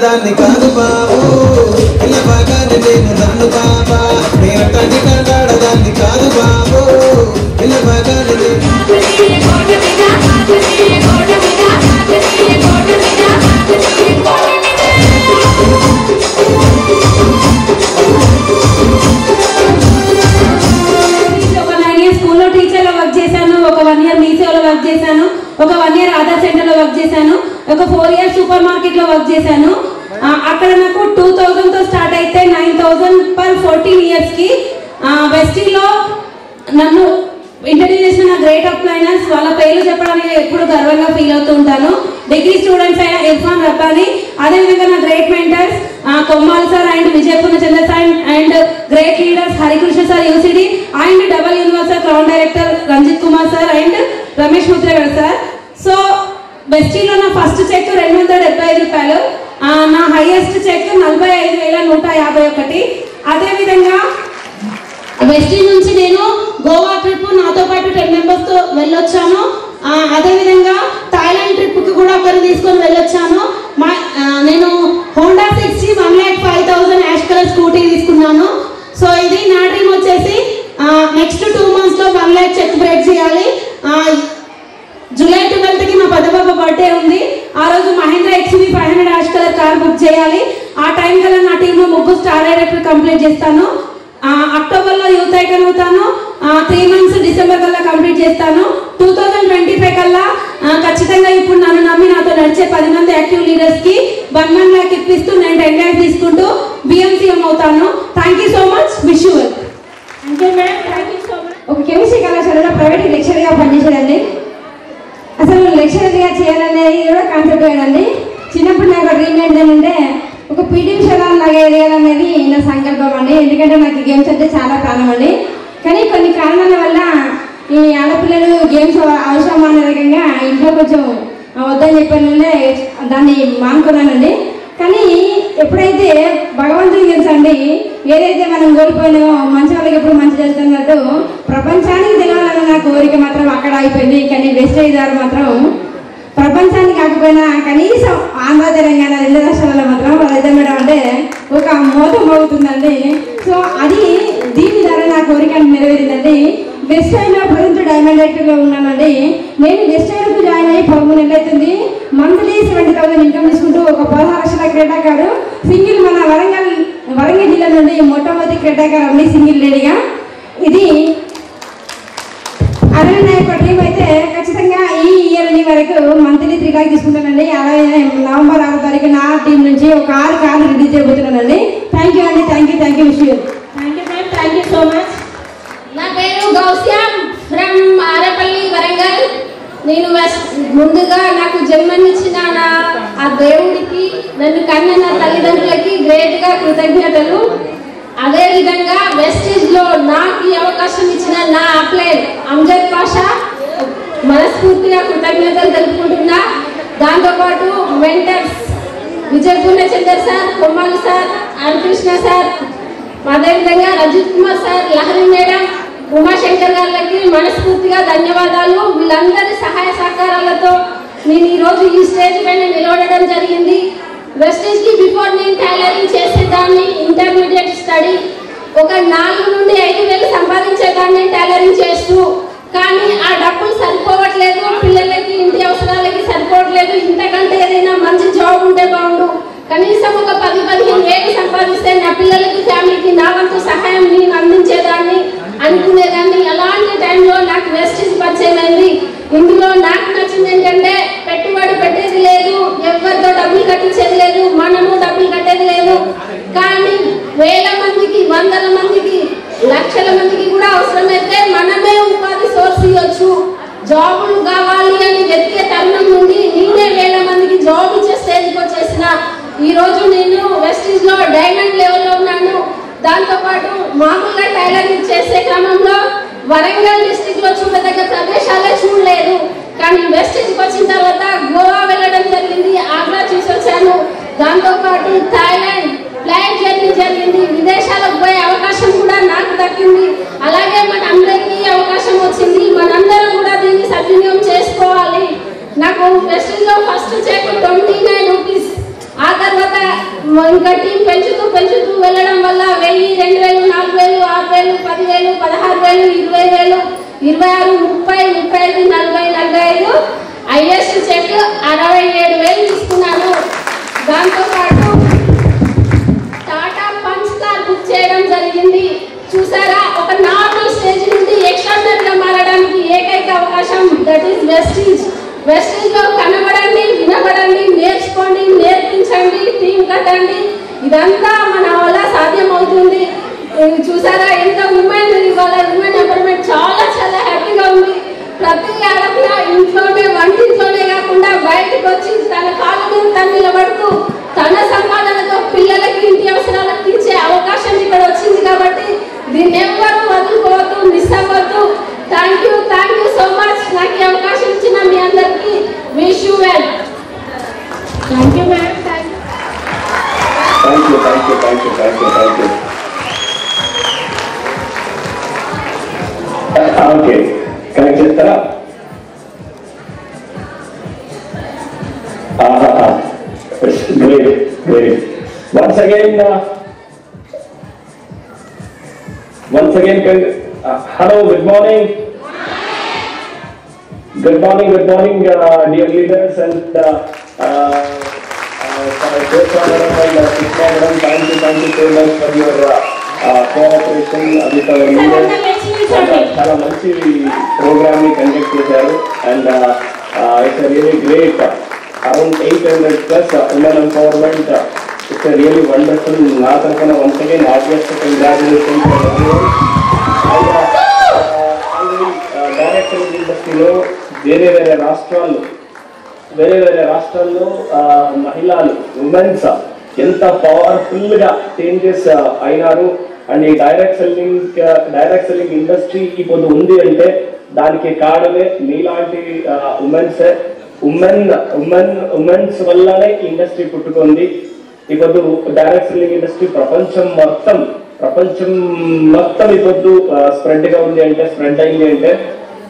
దాన్ని కాదు బాబు ఇలా బాగానే నేను దాన్ని బాబా నేను తండ్రి దాన్ని కాదు బాబు ఇలా బాగానే ఒక 9 years స్కూల్లో టీచర్గా వర్క్ చేశాను, ఒక 1 year మీసేవలో వర్క్ చేశాను, ఒక 1 year ఆధార్ సెంటర్లో వర్క్ చేశాను, ఒక 4 years సూపర్ మార్కెట్లో వర్క్ చేశాను. అక్కడ నాకు 2000తో స్టార్ట్ అయితే 9000 పర్ 14 yearsకి వెస్టీలో నన్ను ఇంట్రడ్యూస్ చేసిన నా గ్రేట్ అప్లైనర్స్ వాళ్ళ పేర్లు చెప్పడానికి ఎప్పుడు గర్వంగా ఫీల్ అవుతూ ఉంటాను. డిగ్రీ స్టూడెంట్స్ అయిన ఇర్ఫాన్ రబ్బానీ, అదేవిధంగా నా great mentors Kommal sir and Vijayapurna Chandra sir and great leaders Harikrishna sir UCD and double universal crown director Ranjith Kumar sir and Ramesh Mudragad sir. So వెస్టీలో నా ఫస్ట్ చెక్ 275 రూపాయలు, నా హైయెస్ట్ చెక్ 45,151. అదేవిధంగా వెస్టీ నుంచి నేను గోవా ట్రిప్ నాతో పాటు 10 మెంబర్స్తో వెళ్ళొచ్చాను. అదేవిధంగా థాయిలాండ్ ట్రిప్కి కూడా ఒకరు తీసుకొని వెళ్ళొచ్చాను. నేను హోండా 60 1,05,000 యాష్ కలర్ స్కూటీ తీసుకున్నాను. సో ఇది నా డ్రీమ్ వచ్చేసి నెక్స్ట్ 2 monthsలో 1 lakh చెక్ బ్రేక్ చేయాలి. జూలై 12కి మా పెద్దబాబు బర్త్డే ఉంది. ఆ రోజు Mahindra XUV 500 ash colour car book చేయాలి. ఆ టైం కల్లా నా టీంలో 3 స్టార్ డైరెక్టర్ కంప్లీట్ చేస్తాను. అక్టోబర్లో యూత్ ఐకాన్ అవుతాను. 3 months డిసెంబర్ కల్లా కంప్లీట్ చేస్తాను. 2025 కల్లా ఖచ్చితంగా ఇప్పుడు నన్ను నమ్మి నాతో నడిచే 10 మంది యాక్టివ్ లీడర్స్కి 1 lakh ఇప్పిస్తూ నేను 10 lakhs తీసుకుంటూ BMCM అవుతాను. Thank you so much. Wish you well. Thank you ma'am. Thank you so much. ఒక కెమిస్ట్రీ కళాశాలలో ప్రైవేట్ లెక్చరర్గా పనిచేసేదండి. అసలు లెక్చరర్గా చేయాలనేది కూడా కాన్సెప్ట్ వేయండి. చిన్నప్పుడు నాకు డ్రీమ్ ఏంటంటే ఒక పీటీ విషయాలు లాగా ఎదగాలనేది నా సంకల్పం అండి. ఎందుకంటే నాకు గేమ్స్ అంటే చాలా ప్రాణం అండి. కానీ కొన్ని కారణాల వల్ల ఈ ఆడపిల్లలు గేమ్స్ అవసరం అనే రకంగా ఇంట్లో కొంచెం వద్దని చెప్పానంటే దాన్ని మానుకున్నానండి. కానీ ఎప్పుడైతే భగవంతుడికి తెలుసండి, ఏదైతే మనం కోల్పోయినామో మంచి వాళ్ళకి ఎప్పుడు మంచి చేస్తున్నట్టు ప్రపంచానికి తెలవాలన్న నా కోరిక మాత్రం అక్కడ అయిపోయింది. కానీ వెస్టేజ్ ద్వారా మాత్రం ప్రపంచానికి కాకపోయినా కనీసం ఆంధ్ర తెలంగాణ 2 రాష్ట్రాలలో మాత్రం అదైతే మేడం అంటే ఒక మోతం అవుతుందండి. సో అది దీని ద్వారా నా కోరిక నెరవేరిందండి. వెస్టైన్లో ప్రజెంట్ డైమండ్ డైరెక్టర్గా ఉన్నానండి. నేను వెస్టైన్కు జాయిన్ అయ్యి 13 నెలలు అవుతుంది. మంత్లీ 70,000 ఇన్కమ్ తీసుకుంటూ ఒక 16 లక్షల క్రీడాకారు సింగిల్ మన వరంగల్ జిల్లా నుండి మొట్టమొదటి క్రీడాకారు అండి సింగిల్ లేడీగా. ఇది అదే నా యొక్క డ్రీమ్ అయితే ఖచ్చితంగా ఈ ఇయర్ వరకు మంత్లీ 3 lakhs తీసుకుంటానండి. అలాగే నవంబర్ 6వ తారీఖు నా టీం నుంచి ఒక 6 కార్లు రిలీజ్ చేయబోతున్నానండి. థ్యాంక్ యూ అండి. Thank you wish you. Thank you ma'am. Thank you so much. నా పేరు గౌస్యామ్ ఫ్రమ్ ఆరేపల్లి వరంగల్. నేను ముందుగా నాకు జన్మనిచ్చిన ఆ దేవుడికి, నన్ను కన్న నా తల్లిదండ్రులకి గ్రేట్గా కృతజ్ఞతలు. అదేవిధంగా వెస్టేజ్లో నాకు ఈ అవకాశం ఇచ్చిన నా అప్లైన్ అమ్జద్ పాషా మనస్ఫూర్తిగా కృతజ్ఞతలు తెలుపుకుంటున్నా. దాంతోపాటు mentors విజయపూర్ణ Chandra sir, కొమ్మాలి sir, Harikrishna sir, అదేవిధంగా రంజిత్ కుమార్ సార్, లహరి మేడం, ఉమాశంకర్ గారికి మనస్ఫూర్తిగా ధన్యవాదాలు. వీళ్ళందరి సహాయ సహకారాలతో నేను ఈరోజు ఈ స్టేజ్ పైన నిలబడడం జరిగింది. వెస్టేజ్కి బిఫోర్ నేను టైలరింగ్ చేసేదాన్ని, ఇంటర్మీడియట్ స్టడీ, ఒక 4 నుండి 5 వేలు సంపాదించేదాన్ని టైలరింగ్ చేస్తూ. కానీ ఆ డబ్బులు సరిపోవట్లేదు, పిల్లలకి ఇంటి అవసరాలకి సరిపోవట్లేదు. ఇంతకంటే ఏదైనా మంచి జాబ్ ఉంటే బాగుండు, కనీసం ఒక 10-15 వేలు సంపాదిస్తే నా పిల్లలకి ఫ్యామిలీకి అనుకునేదాన్ని. అలాంటి టైంలో నాకు వెస్టీజ్ పరిచయం అయింది. ఇందులో నాకు నచ్చింది ఏంటంటే పెట్టుబడి పెట్టేది లేదు, ఎవరితో డబ్బులు కట్టించేది లేదు, మనము డబ్బులు కట్టేది లేదు. కానీ వేల మందికి, వందల మందికి, లక్షల మందికి కూడా అవసరమైతే మనమే ఉపాధి సోర్స్ ఇవ్వచ్చు. జాబులు కావాలి అని వెతికే తరుణం నుండి నేనే వేల మందికి జాబ్ ఇచ్చే స్టేజ్కి వచ్చేసిన. ఈరోజు నేను వెస్టీజ్ లో డైమండ్ లెవెల్లో ఉన్నాను. దాంతోపాటు మామూలుగా టైలరింగ్ చేసే క్రమంలో వరంగల్ డిస్టిక్ లో చూడదగ్గ ప్రదేశాలే చూడలేదు. కానీ వెస్టీజ్కి వచ్చిన తర్వాత గోవా వెళ్ళడం జరిగింది, ఆగ్రా చూసి వచ్చాను. దాంతోపాటు థాయిలాండ్ ఫ్లైట్ జర్నీ జరిగింది. విదేశాలకు పోయే అవకాశం కూడా నాకు దక్కింది. అలాగే మన అందరికీ అవకాశం వచ్చింది. మనందరం కూడా దీన్ని సద్వినియోగం చేసుకోవాలి. నాకు వెస్టీజ్లో ఫస్ట్ చెక్ 29 రూపీస్. ఆ తర్వాత ఇంకా టీం పెంచుతూ వెళ్ళడం వల్ల 1000, 2000, 4000, 6000, 10,000, 16,000, 20,000, 26, 30, 35, 40, 45, హైయెస్ట్ చెక్ 67,000 తీసుకున్నాను. దాంతోపాటు టాటా పంచ్ కార్ బుక్ చేయడం జరిగింది. చూసారా, ఒక నార్మల్ స్టేజ్ నుండి ఎక్స్ట్రాడినరీగా మారడానికి ఏకైక అవకాశం దట్ ఈస్ వెస్టీజ్. వెస్టీజ్ లో కనబడండి, వినబడండి, నేర్చుకోండి, నేర్పించండి, టీం కట్టండి. ఇదంతా మన వల్ల సాధ్యం అవుతుంది. చూసారా ఎంత ఉమెన్ ఇవాళ ఉమెన్ ఎంపవర్మెంట్ చాలా చాలా హ్యాపీగా ఉంది. ప్రతి ఆడపిల్ల ఇంట్లోనే వంటింట్లోనే కాకుండా బయటకు వచ్చి తన కాళ్ళ మీద తను నిలబడుతూ తన సంపాదనతో పిల్లలకి ఇంటి అవసరాలకు తీర్చే అవకాశం ఇక్కడ వచ్చింది. కాబట్టి దీన్ని ఎవ్వరూ వదులుకోవద్దు, మిస్ అవ్వద్దు. Thank you so much. నాకు ఈ అవకాశం ఇచ్చిన మీ అందరికీ wish you well. Thank you ma'am. Thank you. Okay, connect chestara. Great. Once again, hello, good morning. Good morning, dear leaders and thank you so much for your cooperation with our leaders. చాలా మంచి programme ని conduct చేశారు and it's really great. Around 800+ women empowerment. It's really wonderful. నా తరఫున once again heartiest congratulations. Direct ఇండస్ట్రీలో వేరే రాష్ట్రాల్లో మహిళలు ఉమెన్స్ ఎంత పవర్ఫుల్ గా చేంజెస్ అయినారు. అండ్ ఈ డైరెక్ట్ సెల్లింగ్ ఇండస్ట్రీ ఇప్పుడు ఉంది అంటే దానికి కారణమే మీలాంటి ఉమెన్స్ వల్లనే ఇండస్ట్రీ పుట్టుకుంది. ఇప్పుడు డైరెక్ట్ సెల్లింగ్ ఇండస్ట్రీ ప్రపంచం మొత్తం ఇప్పుడు స్ప్రెడ్ అయింది అంటే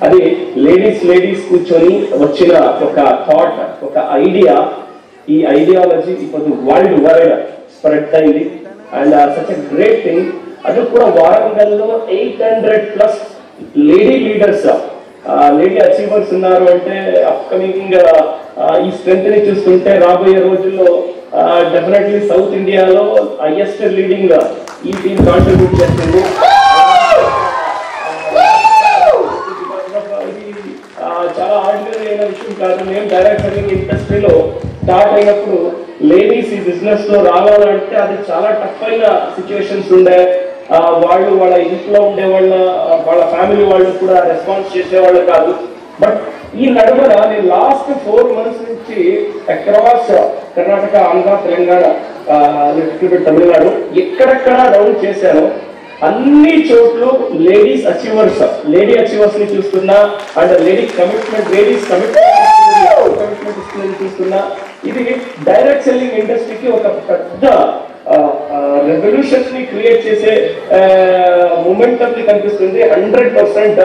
అది లేడీస్ కూర్చొని వచ్చిన ఒక థాట్, ఒక ఐడియా. ఈ ఐడియాలజీ ఇప్పుడు వరల్డ్ వైడ్ స్ప్రెడ్ అయింది and such a great thing. అది కూడా వారంగల్లో 800+ లేడీ లీడర్స్, లేడీ అచీవర్స్ ఉన్నారు అంటే అప్కమింగ్ ఈ స్ట్రెంత్ ని చూస్తుంటే రాబోయే రోజుల్లో డెఫినెట్లీ సౌత్ ఇండియాలో హైయెస్ట్ లీడింగ్ ఈ టీం కాంట్రిబ్యూట్ చేస్తుంది. చాలా ఆర్డినరీ అయిన విషయం కాదు. మేము డైరెక్ట్ సెల్లింగ్ ఇండస్ట్రీలో స్టార్ట్ అయినప్పుడు లేడీస్ ఈ బిజినెస్ లో రావాలంటే అది చాలా టఫ్ అయిన సిచ్యువేషన్స్ ఉండే. వాళ్ళ ఇంట్లో ఉండే వాళ్ళ ఫ్యామిలీ వాళ్ళు కూడా రెస్పాన్స్ చేసేవాళ్ళు కాదు. బట్ ఈ నడుమన నేను లాస్ట్ 4 months నుంచి అక్రాస్ కర్ణాటక, ఆంధ్ర, తెలంగాణ, తమిళనాడు ఎక్కడెక్కడ రౌండ్ చేశాను అన్ని చోట్ల లేడీ అచీవర్స్ ని చూస్తున్నా అండ్ లేడీస్ కమిట్మెంట్ చూస్తున్నా. ఇది డైరెక్ట్ సెల్లింగ్ ఇండస్ట్రీకి ఒక పెద్ద రెవల్యూషన్ ని క్రియేట్ చేసే మూమెంటమ్ ని కనిపిస్తుంది. 100%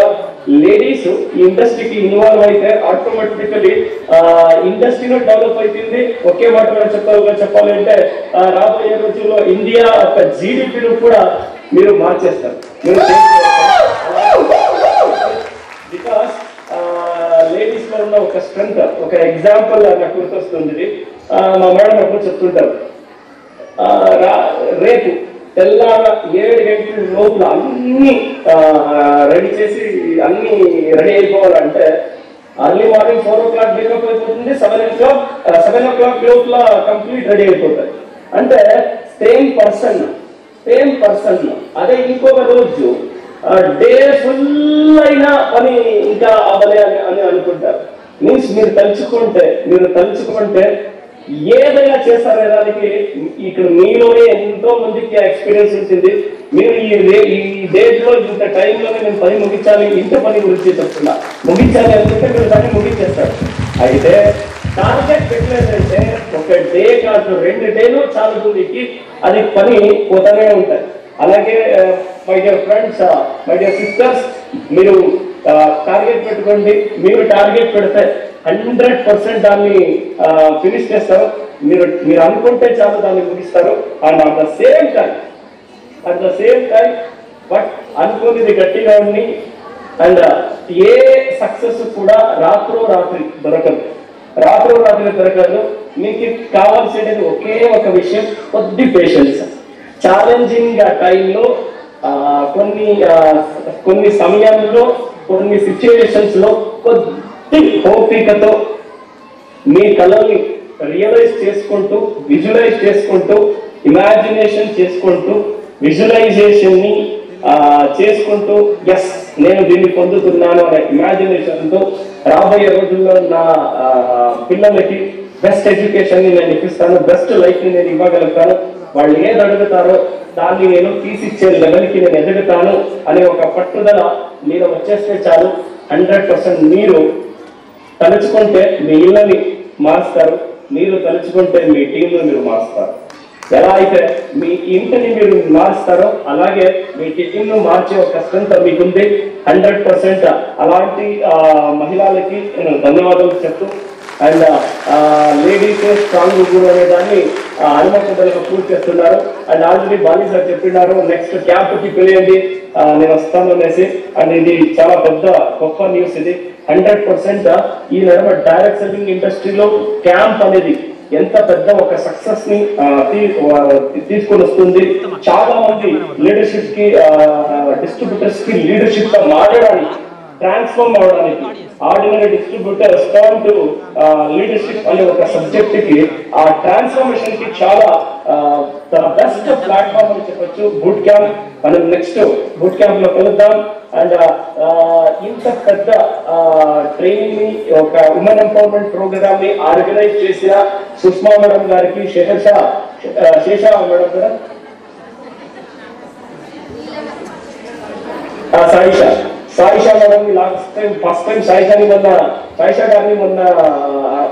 లేడీస్ ఈ ఇండస్ట్రీకి ఇన్వాల్వ్ అయితే ఆటోమేటికలీ ఇండస్ట్రీలో డెవలప్ అవుతుంది. ఒకే మాట చెప్పాలంటే రాబోయే రోజుల్లో ఇండియా ఒక జీడిపిని కూడా మీరు మార్చేస్తారు. బికాస్ లేడీస్ లో ఉన్న ఒక స్ట్రెంగ్త్, ఒక ఎగ్జాంపుల్ నాకు గుర్తొస్తుంది. మా మేడం ఎప్పుడు చెప్తుంటారు, తెల్లార 7 గంటల లోపల అన్ని రెడీ చేసి అన్ని రెడీ అయిపోవాలంటే అర్లీ మార్నింగ్ 4 o'clock బ్రేకప్ అయిపోతుంది, 7 o'clock లోపల కంప్లీట్ రెడీ అయిపోతుంది. అంటే సేమ్ పర్సన్ అదే ఇంకొక రోజు డే ఫుల్ అయినా పని ఇంకా అవ్వలే అని అనుకుంటారు. మీన్స్ మీరు తలుచుకుంటే ఏదైనా చేస్తారే దానికి ఇక్కడ మీలోనే ఎంతో మందికి ఎక్స్పీరియన్స్ ఉంటుంది. మీరు ఈ డేట్ లో ఇంత టైంలోనే నేను పని ముగించాలి, ఇంత పని గురించి చెప్తున్నా, ముగించాలి అనుకుంటే మీరు దాన్ని ముగించేస్తారు. అయితే టార్గెట్ పెట్టలేదంటే ఒక డే కాదు 2 డేలు చాలుతుంది, అది పని పోతానే ఉంటాయి. అలాగే my dear friends, my dear sisters, మీరు టార్గెట్ పెట్టుకోండి. మీరు టార్గెట్ పెడితే 100% దాన్ని ఫినిష్ చేస్తారు. మీరు అనుకుంటే చాలు దాన్ని ముగిస్తారు. And at the same time but అనుకునేది గట్టిగా ఉంది. అండ్ ఏ సక్సెస్ కూడా రాత్రి దొరకదు. మీకు కావాల్సినది ఒకే ఒక విషయం, కొద్ది పేషెన్స్. ఛాలెంజింగ్ టైంలో కొన్ని సమయంలో కొన్ని సిచ్యువేషన్స్ లో కొద్ది ఓపికతో మీ కళల్ని రియలైజ్ చేసుకుంటూ, విజువలైజ్ చేసుకుంటూ, ఇమాజినేషన్ చేసుకుంటూ, విజువలైజేషన్ ని చేసుకుంటూ ఎస్ నేను దీన్ని పొందుతున్నాను అనే ఇమాజినేషన్ తో రాబోయే రోజుల్లో నా పిల్లలకి బెస్ట్ ఎడ్యుకేషన్ ని నేను ఇప్పిస్తాను, బెస్ట్ లైఫ్ ని నేను ఇవ్వగలుగుతాను, వాళ్ళు ఏది అడుగుతారో దాన్ని నేను తీసిచ్చే లెవెల్కి నేను ఎదుగుతాను అనే ఒక పట్టుదల మీరు వచ్చేస్తే చాలు. 100% మీరు తలుచుకుంటే మీ ఇళ్ళని మారుస్తారు, మీరు తలుచుకుంటే మీ టీంను మీరు మారుస్తారు. ఎలా అయితే మీ ఇంటిని మీరు మారుస్తారో అలాగే మీ టీంను మార్చే ఒక స్ట్రెంత్ మీకుంది. 100% అలాంటి మహిళలకి నేను ధన్యవాదాలు చెప్తూ అండ్ లేడీస్ స్ట్రాంగ్ గురు అనే దాన్ని హనుమకొండలో పూర్తి చేస్తున్నారు. అండ్ ఆల్రెడీ బాలీ సార్ చెప్పినారు నెక్స్ట్ క్యాంప్కి పిలియండి నేను వస్తాను అనేసి. అండ్ ఇది చాలా గొప్ప న్యూస్. ఇది 100% ఈ నడమ డైరెక్ట్ సెల్లింగ్ ఇండస్ట్రీలో క్యాంప్ అనేది ఎంత పెద్ద ఒక సక్సెస్ ని తీసుకొని వస్తుంది. చాలా మంది లీడర్షిప్ కి డిస్ట్రిబ్యూటర్స్ కి లీడర్షిప్ గా మారడానికి, ట్రాన్స్ఫార్మ్ అవడానికి ordinary distributor respond to leadership అనే ఒక సబ్జెక్ట్ కి ఆ ట్రాన్స్ఫర్మేషన్ కి చాలా బెస్ట్ ప్లాట్ఫామ్ అని చెప్పొచ్చు బూట్ క్యాంప్. మనం నెక్స్ట్ బూట్ క్యాంప్ లో కలుద్దాం. అండ్ ఇంత పెద్ద ట్రైనింగ్ ని ఒక ఉమెన్ ఎంపవర్మెంట్ ప్రోగ్రామ్ ని ఆర్గనైజ్ చేసిన సుష్మా మేడం గారికి, శేషా మేడం గారు, Saisha madam first time Saisha గారిని మొన్న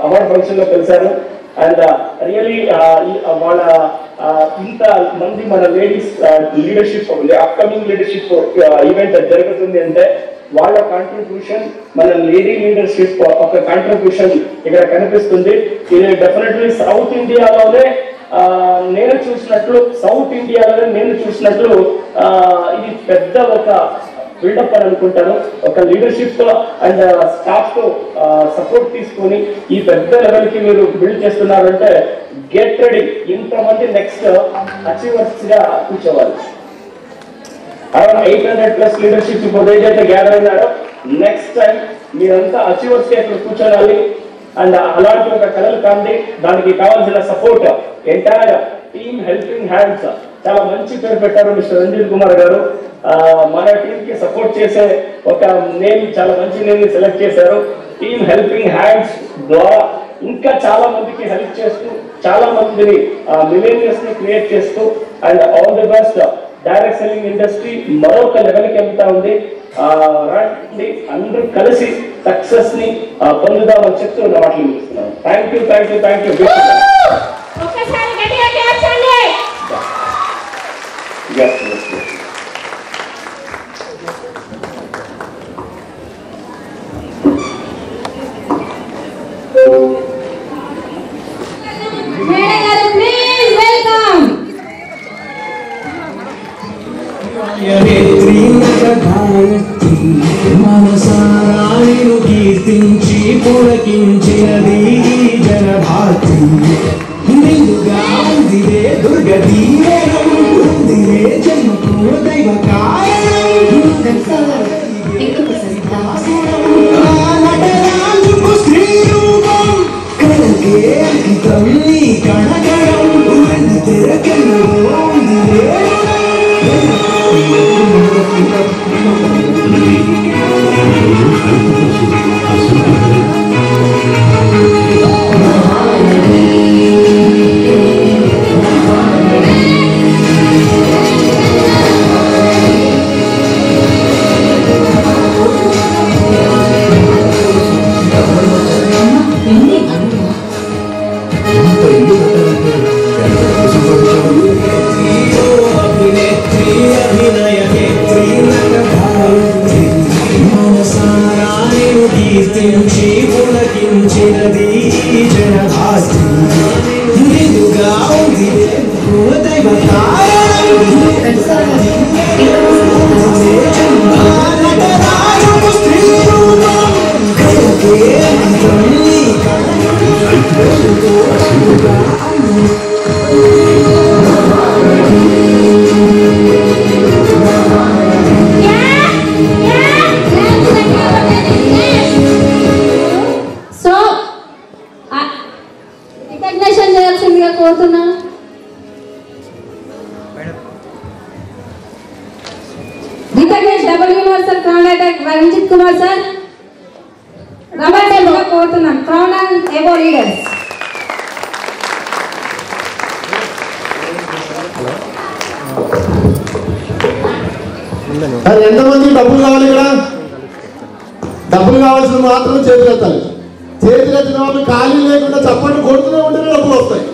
అవార్డ్ ఫంక్షన్ లో కలిశారు. అండ్ రియలీ వాళ్ళ ఇంత మంది మన ladies leadership upcoming leadership event జరుగుతుంది అంటే వాళ్ళ కాంట్రిబ్యూషన్, మన లేడీ లీడర్షిప్ ఒక కాంట్రిబ్యూషన్ ఇక్కడ కనిపిస్తుంది. ఇది డెఫినెట్లీ సౌత్ ఇండియాలోనే నేను చూసినట్లు ఇది పెద్ద ఒక బిల్డప్ అని అనుకుంటాను. ఒక లీడర్షిప్ అండ్ స్టాఫ్ తో సపోర్ట్ తీసుకొని ఈ పెద్ద లెవెల్ కి మీరు బిల్డ్ చేస్తున్నారంటే గెట్ రెడీ. ఇంతమంది నెక్స్ట్ అచీవర్స్ గా కూర్చోవాలి. అరౌండ్ 800+ లీడర్షిప్ ఇప్పుడు ఏదైతే గ్యాదర్ అయినారో నెక్స్ట్ టైం మీరంతా అచీవర్స్ గా ఇక్కడ కూర్చోవాలి. అండ్ అలాంటి ఒక కళలు కాండి, దానికి కావాల్సిన support entire team helping hands. చాలా మంచి పేరు పెట్టారు మిస్టర్ రంజిత్ కుమార్ గారు. మన టీం కి సపోర్ట్ చేసే ఒక నేమ్, చాలా మంచి నేమ్ ని సెలెక్ట్ చేశారు. టీమ్ హెల్పింగ్ హ్యాండ్స్ ద్వారా ఇంకా చాలా మందికి హెల్ప్ చేస్తూ, చాలా మందిని మిలియనియర్స్ ని క్రియేట్ చేస్తూ and all the best. Direct selling industry మరొక లెవెల్కి వెళ్తా ఉంది. రండి అందరూ కలిసి సక్సెస్ ని పొందుదామని చెప్తూ నా మాటలు ముగిస్తున్నాను. Thank you. మనసారాయను కీర్తించి పులకించినది జనభాతి నిండుగా ఉంది ఉందిరే దుర్గ దీవెనం ఉందిరే జన్మకు దైవ కారణం నటరాజుకు స్త్రీ రూపం కలకే అంకితం నీ కణగణం ఉంది తెరకెన్నో ఉందిరే ఎంతమంది డబ్బులు కావాలి? ఇక్కడ డబ్బులు కావాల్సిన మాత్రం చేతులెత్తాలి. చేతులెత్తిన వాళ్ళు ఖాళీ లేకుండా చప్పట్లు కొడుతూనే ఉంటేనే డబ్బులు వస్తాయి.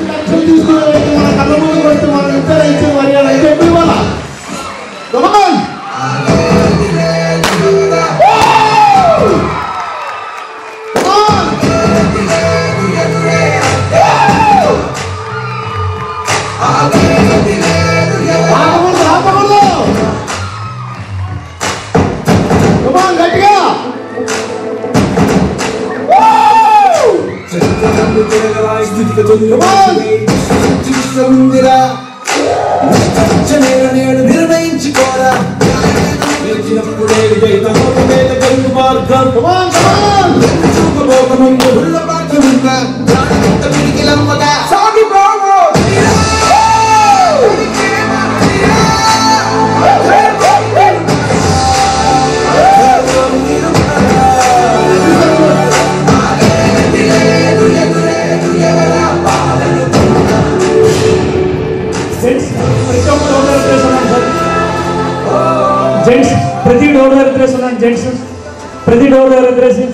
లక్షలు తీసుకునే మన కళ్ళ ముందు కొట్టి మనం ఇచ్చిన మర్యాద అయితే ఎక్కువ ఇవ్వాలా? నిర్ణయించుకోరా వచ్చినప్పుడే విజయతమోపేత మార్గం చూపబోకముందు ఉళ్ళపాటుగా సాగిపోవో జెంట్స్ ప్రతి డోర్ దగ్గర తిరేస్తున్నాను. జెంట్స్ ప్రతి డోర్ దగ్గర తిరేసి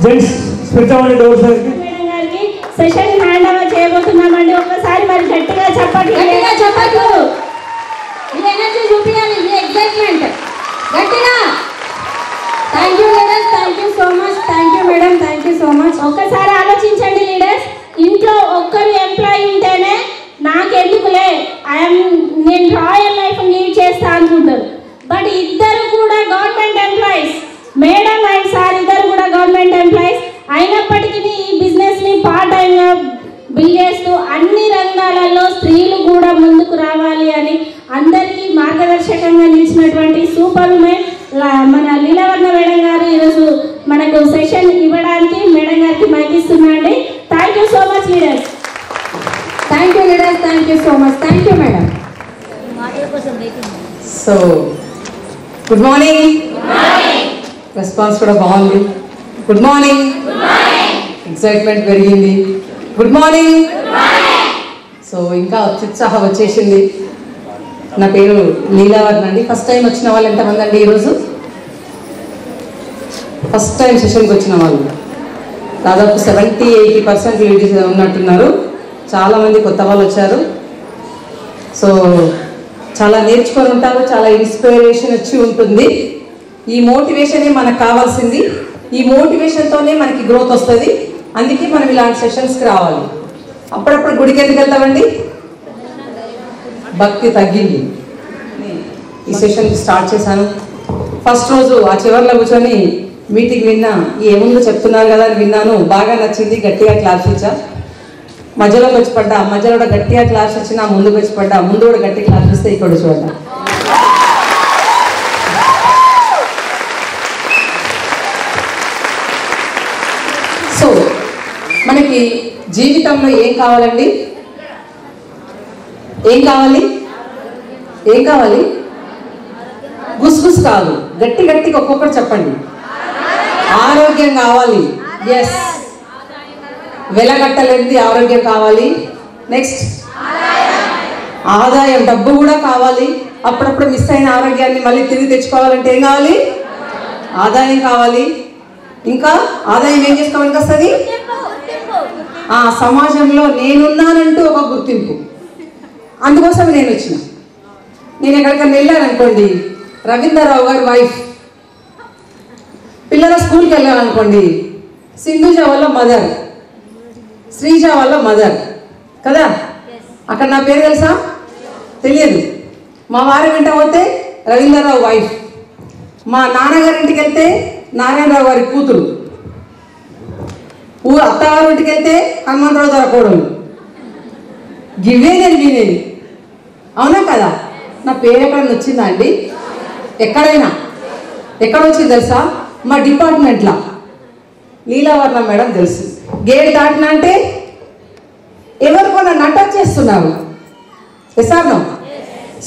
జెంట్స్ పెట్టామని డోర్ దగ్గరికి సెషన్ హ్యాండ్ ఓవర్ చేయబోతున్నామండి. ఒక్కసారి మరి గట్టిగా చెప్పండి. ఎనర్జీ చూపించాలి, ఎక్సైట్మెంట్ గట్టిగా. Thank you leaders, thank you so much. Thank you madam, thank you so much. ఒక్కసారి ఆలోచించండి లీడర్స్, ఇంట్లో ఒక్కరు ఎంప్లాయీ ఉంటేనే నాకెందుకులే నేను రాయల్ లైఫ్ లీడ్ చేస్తా అనుకుంటారు. బట్ ఇద్దరు కూడా government employees, madam and sir ఇద్దరు కూడా గవర్నమెంట్ ఎంప్లాయీస్ అయినప్పటికీ ఈ బిజినెస్ని పార్ట్ టైంగా బిల్డ్ చేస్తూ అన్ని రంగాలలో స్త్రీలు కూడా ముందుకు రావాలి అని అందరికీ మార్గదర్శకంగా నిలిచినటువంటి సూపర్ ఉమెన్ మన లీలావర్ణ మేడం గారు ఈరోజు మనకు సెషన్ ఇవ్వడానికి మేడం గారికి మైక్ ఇస్తున్నాండి. Thank you so much leaders. Thank you leaders, thank you so much. Thank you madam. So good morning. Response కూడా బాగుంది. Good morning. ఎక్సైట్మెంట్ పెరిగింది. Good morning. సో ఇంకా ఉత్సాహం వచ్చేసింది. నా పేరు లీలావర్ణ అండి. ఫస్ట్ టైం వచ్చిన వాళ్ళు ఎంతమంది అండి ఈరోజు? ఫస్ట్ టైం సెషన్కి వచ్చిన వాళ్ళు దాదాపు 70-80% లేడీస్ ఉన్నట్టున్నారు. చాలామంది కొత్త వాళ్ళు వచ్చారు. సో చాలా నేర్చుకొని ఉంటారు, చాలా ఇన్స్పిరేషన్ వచ్చి ఉంటుంది. ఈ మోటివేషనే మనకు కావాల్సింది. ఈ మోటివేషన్తోనే మనకి గ్రోత్ వస్తుంది. అందుకే మనం ఇలాంటి సెషన్స్కి రావాలి. అప్పుడప్పుడు గుడికి ఎందుకు వెళ్తామండి? భక్తి తగ్గింది. ఈ సెషన్ స్టార్ట్ చేశాను. ఫస్ట్ రోజు ఆ చివర్లో కూర్చొని మీటింగ్ విన్నా, ఏముందో చెప్తున్నారు కదా అని విన్నాను, బాగా నచ్చింది, గట్టిగా క్లాస్ ఇచ్చా. మధ్యలోకి వచ్చి పడ్డా, మధ్యలో కూడా గట్టిగా క్లాస్ ఇచ్చినా, ముందుకు వచ్చి పడ్డా, ముందు కూడా గట్టి క్లాస్ ఇస్తే ఇక్కడ వచ్చి పడ్డా. సో మనకి జీవితంలో ఏం కావాలండి? ఏం కావాలి? ఏం కావాలి? గుస్గుస్ కాదు, గట్టి గట్టిగా ఒక్కొక్కటి చెప్పండి. ఆరోగ్యం కావాలి. ఎస్, వెలగట్టలేనిది ఆరోగ్యం కావాలి. నెక్స్ట్ ఆదాయం, డబ్బు కూడా కావాలి. అప్పుడప్పుడు మిస్ అయిన ఆరోగ్యాన్ని మళ్ళీ తిరిగి తెచ్చుకోవాలంటే ఏం కావాలి? ఆదాయం కావాలి. ఇంకా ఆదాయం ఏం చేసుకోవాలని వస్తుంది? సమాజంలో నేనున్నానంటూ ఒక గుర్తింపు. అందుకోసం నేను వచ్చిన. నేను ఎక్కడికైనా వెళ్ళాననుకోండి, రవీంద్రరావు గారి వైఫ్, పిల్లల స్కూల్కి వెళ్ళాలనుకోండి, సింధుజ వాళ్ళ మదర్, శ్రీజ వాళ్ళ మదర్ కదా. అక్కడ నా పేరు తెలుసా? తెలియదు. మా వారి వెంట పోతే రవీంద్రరావు వైఫ్, మా నాన్నగారింటికి వెళ్తే నారాయణరావు గారి కూతురు, అత్తగారి ఇంటికి వెళ్తే హనుమంతరావు గారి కోడలు. గివే నేను వినేది. అవునా కదా? నా పేరు ఎక్కడైనా వచ్చిందా అండి? ఎక్కడైనా ఎక్కడ వచ్చింది తెలుసా? మా డిపార్ట్మెంట్లో లీలావర్ణ మేడం తెలుసు. గేట్ దాటిన అంటే ఎవరికో నన్ను అటాచ్ చేస్తున్నారు. ఎసాను.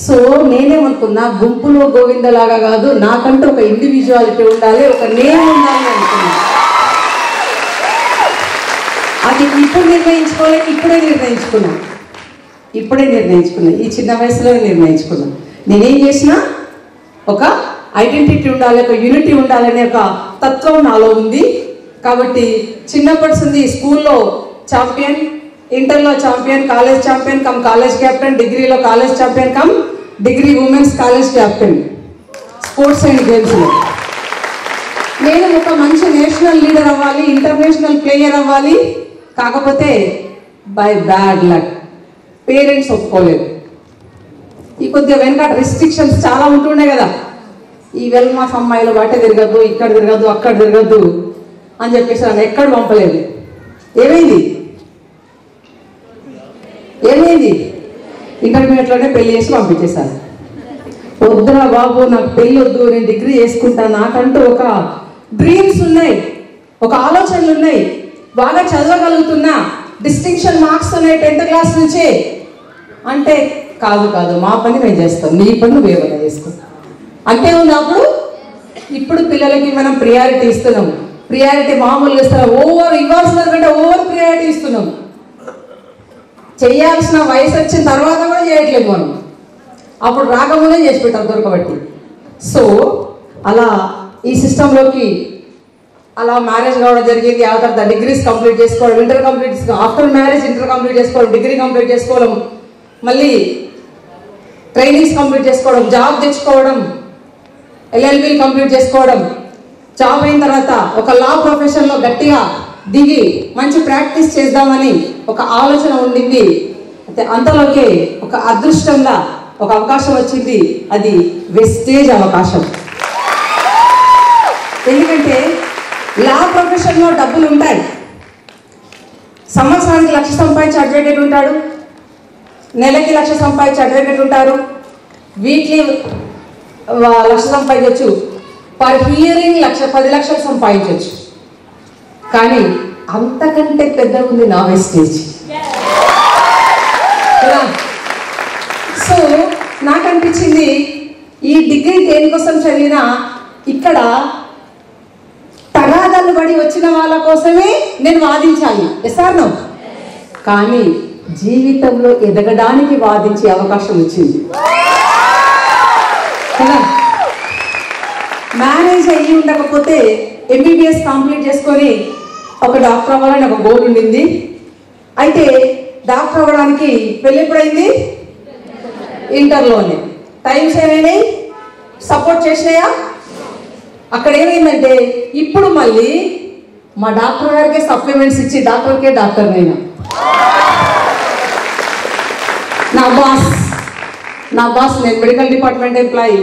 సో నేనేమనుకున్నా, గుంపులో గోవిందలాగా కాదు, నాకంటూ ఒక ఇండివిజువాలిటీ ఉండాలి, ఒక నేమ్ ఉండాలి అనుకున్నా. అది ఇప్పుడు నిర్ణయించుకోలేదు, ఇప్పుడే నిర్ణయించుకున్నా. ఈ చిన్న వయసులో నిర్ణయించుకున్నా. నేనేం చేసినా ఒక ఐడెంటిటీ ఉండాలి, ఒక యూనిటీ ఉండాలనే ఒక తత్వం నాలో ఉంది. కాబట్టి చిన్నప్పటి నుండి స్కూల్లో ఛాంపియన్, ఇంటర్లో champion, college champion cum college captain, డిగ్రీలో college champion cum degree women's college captain, sports and గేమ్స్లో. నేను ఒక మంచి నేషనల్ లీడర్ అవ్వాలి, ఇంటర్నేషనల్ ప్లేయర్ అవ్వాలి. కాకపోతే బై బ్యాడ్ లక్ పేరెంట్స్ ఒప్పుకోలేదు. ఈ కొద్దిగా వెనక రెస్ట్రిక్షన్స్ చాలా ఉంటుండే కదా. ఈ వెల్మాస్ అమ్మాయిలు బయట తిరగద్దు, ఇక్కడ తిరగద్దు, అక్కడ తిరగద్దు అని చెప్పేసి నన్ను ఎక్కడ పంపలేదు. ఏమైంది? ఇంటర్మీడియట్లోనే పెళ్లి చేసి పంపించేశాను. వద్దురా బాబు, నాకు పెళ్ళి వద్దు, నేను డిగ్రీ చేసుకుంటాను, నాకంటూ ఒక డ్రీమ్స్ ఉన్నాయి, ఒక ఆలోచనలు ఉన్నాయి, బాగా చదవగలుగుతున్నా, డిస్టింక్షన్ మార్క్స్ ఉన్నాయి 10th క్లాస్ నుంచే అంటే, కాదు మా పని మేము చేస్తాం, నీ పని నువ్వు ఏమైనా చేస్తాం అంతే ఉంది. అప్పుడు ఇప్పుడు పిల్లలకి మనం ప్రియారిటీ ఇస్తున్నాం. ప్రియారిటీ మామూలుగా ఇస్తున్నాం, ఇవ్వాల్సిన కంటే ఓవర్ ప్రియారిటీ ఇస్తున్నాం. చేయాల్సిన వయసు వచ్చిన తర్వాత కూడా చేయట్లేదు మనం. అప్పుడు రాకముందే చేసి పెట్టాం దొరకబట్టి. సో అలా ఈ సిస్టంలోకి అలా మ్యారేజ్ కావడం జరిగింది. ఆ తర్వాత డిగ్రీస్ కంప్లీట్ చేసుకోవడం, ఇంటర్ కంప్లీట్ చేసుకోవడం, ఆఫ్టర్ మ్యారేజ్ ఇంటర్ కంప్లీట్ చేసుకోవడం, డిగ్రీ కంప్లీట్ చేసుకోవడం, మళ్ళీ ట్రైనింగ్స్ కంప్లీట్ చేసుకోవడం, జాబ్ తెచ్చుకోవడం, LLBలు కంప్లీట్ చేసుకోవడం. జాబ్ అయిన తర్వాత ఒక లా ప్రొఫెషన్లో గట్టిగా దిగి మంచి ప్రాక్టీస్ చేద్దామని ఒక ఆలోచన ఉండింది. అయితే అంతలోకే ఒక అదృష్టంగా ఒక అవకాశం వచ్చింది. అది వెస్టేజ్ అవకాశం. ఎందుకంటే లా ప్రొఫెషన్లో డబ్బులు ఉంటాయి. సంవత్సరానికి 1,00,000 సంపాదించి అడ్వకేట్ ఉంటాడు, నెలకి 1,00,000 సంపాదించి అడ్వకేట్ ఉంటారు, వీక్లీ 1,00,000 సంపాదించవచ్చు, పర్ హియరింగ్ 10 లక్షలు సంపాదించవచ్చు. కానీ అంతకంటే పెద్దగా ఉంది నా వెస్టేజ్. సో నాకు అనిపించింది, ఈ డిగ్రీ దేనికోసం చదివినా ఇక్కడ తగాదాలు పడి వచ్చిన వాళ్ళ కోసమే నేను వాదించాలి. ఎసార్నో? కానీ జీవితంలో ఎదగడానికి వాదించే అవకాశం వచ్చింది కదా. మ్యారేజ్ అయ్యి ఉండకపోతే MBBS కంప్లీట్ చేసుకొని ఒక డాక్టర్ అవ్వాలని ఒక గోల్ ఉండింది. అయితే డాక్టర్ అవ్వడానికి పెళ్ళి ఎప్పుడైంది? ఇంటర్లోనే. టైమ్స్ ఏమైనాయి? సపోర్ట్ చేసినాయా? అక్కడ ఏమైందంటే ఇప్పుడు మళ్ళీ మా డాక్టర్ గారికే సప్లిమెంట్స్ ఇచ్చి డాక్టర్కే డాక్టర్ నేను. నా బాస్ నేను మెడికల్ డిపార్ట్మెంట్ ఎంప్లాయీ.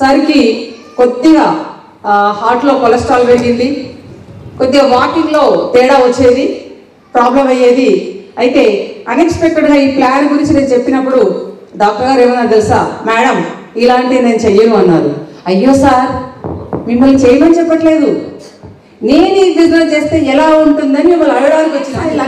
సరికి కొద్దిగా హార్ట్లో కొలెస్ట్రాల్ పెరిగింది, కొద్దిగా వాకింగ్లో తేడా వచ్చేది, ప్రాబ్లం అయ్యేది. అయితే అన్ఎక్స్పెక్టెడ్గా ఈ ప్లాన్ గురించి నేను చెప్పినప్పుడు డాక్టర్ గారు ఏమన్నా తెలుసా, మేడం ఇలాంటివి నేను చెయ్యను అన్నారు. అయ్యో సార్, మిమ్మల్ని చేయమని చెప్పట్లేదు, నేను ఈ బిజినెస్ చేస్తే ఎలా ఉంటుందని మిమ్మల్ని అడగడానికి వచ్చిన ఇలా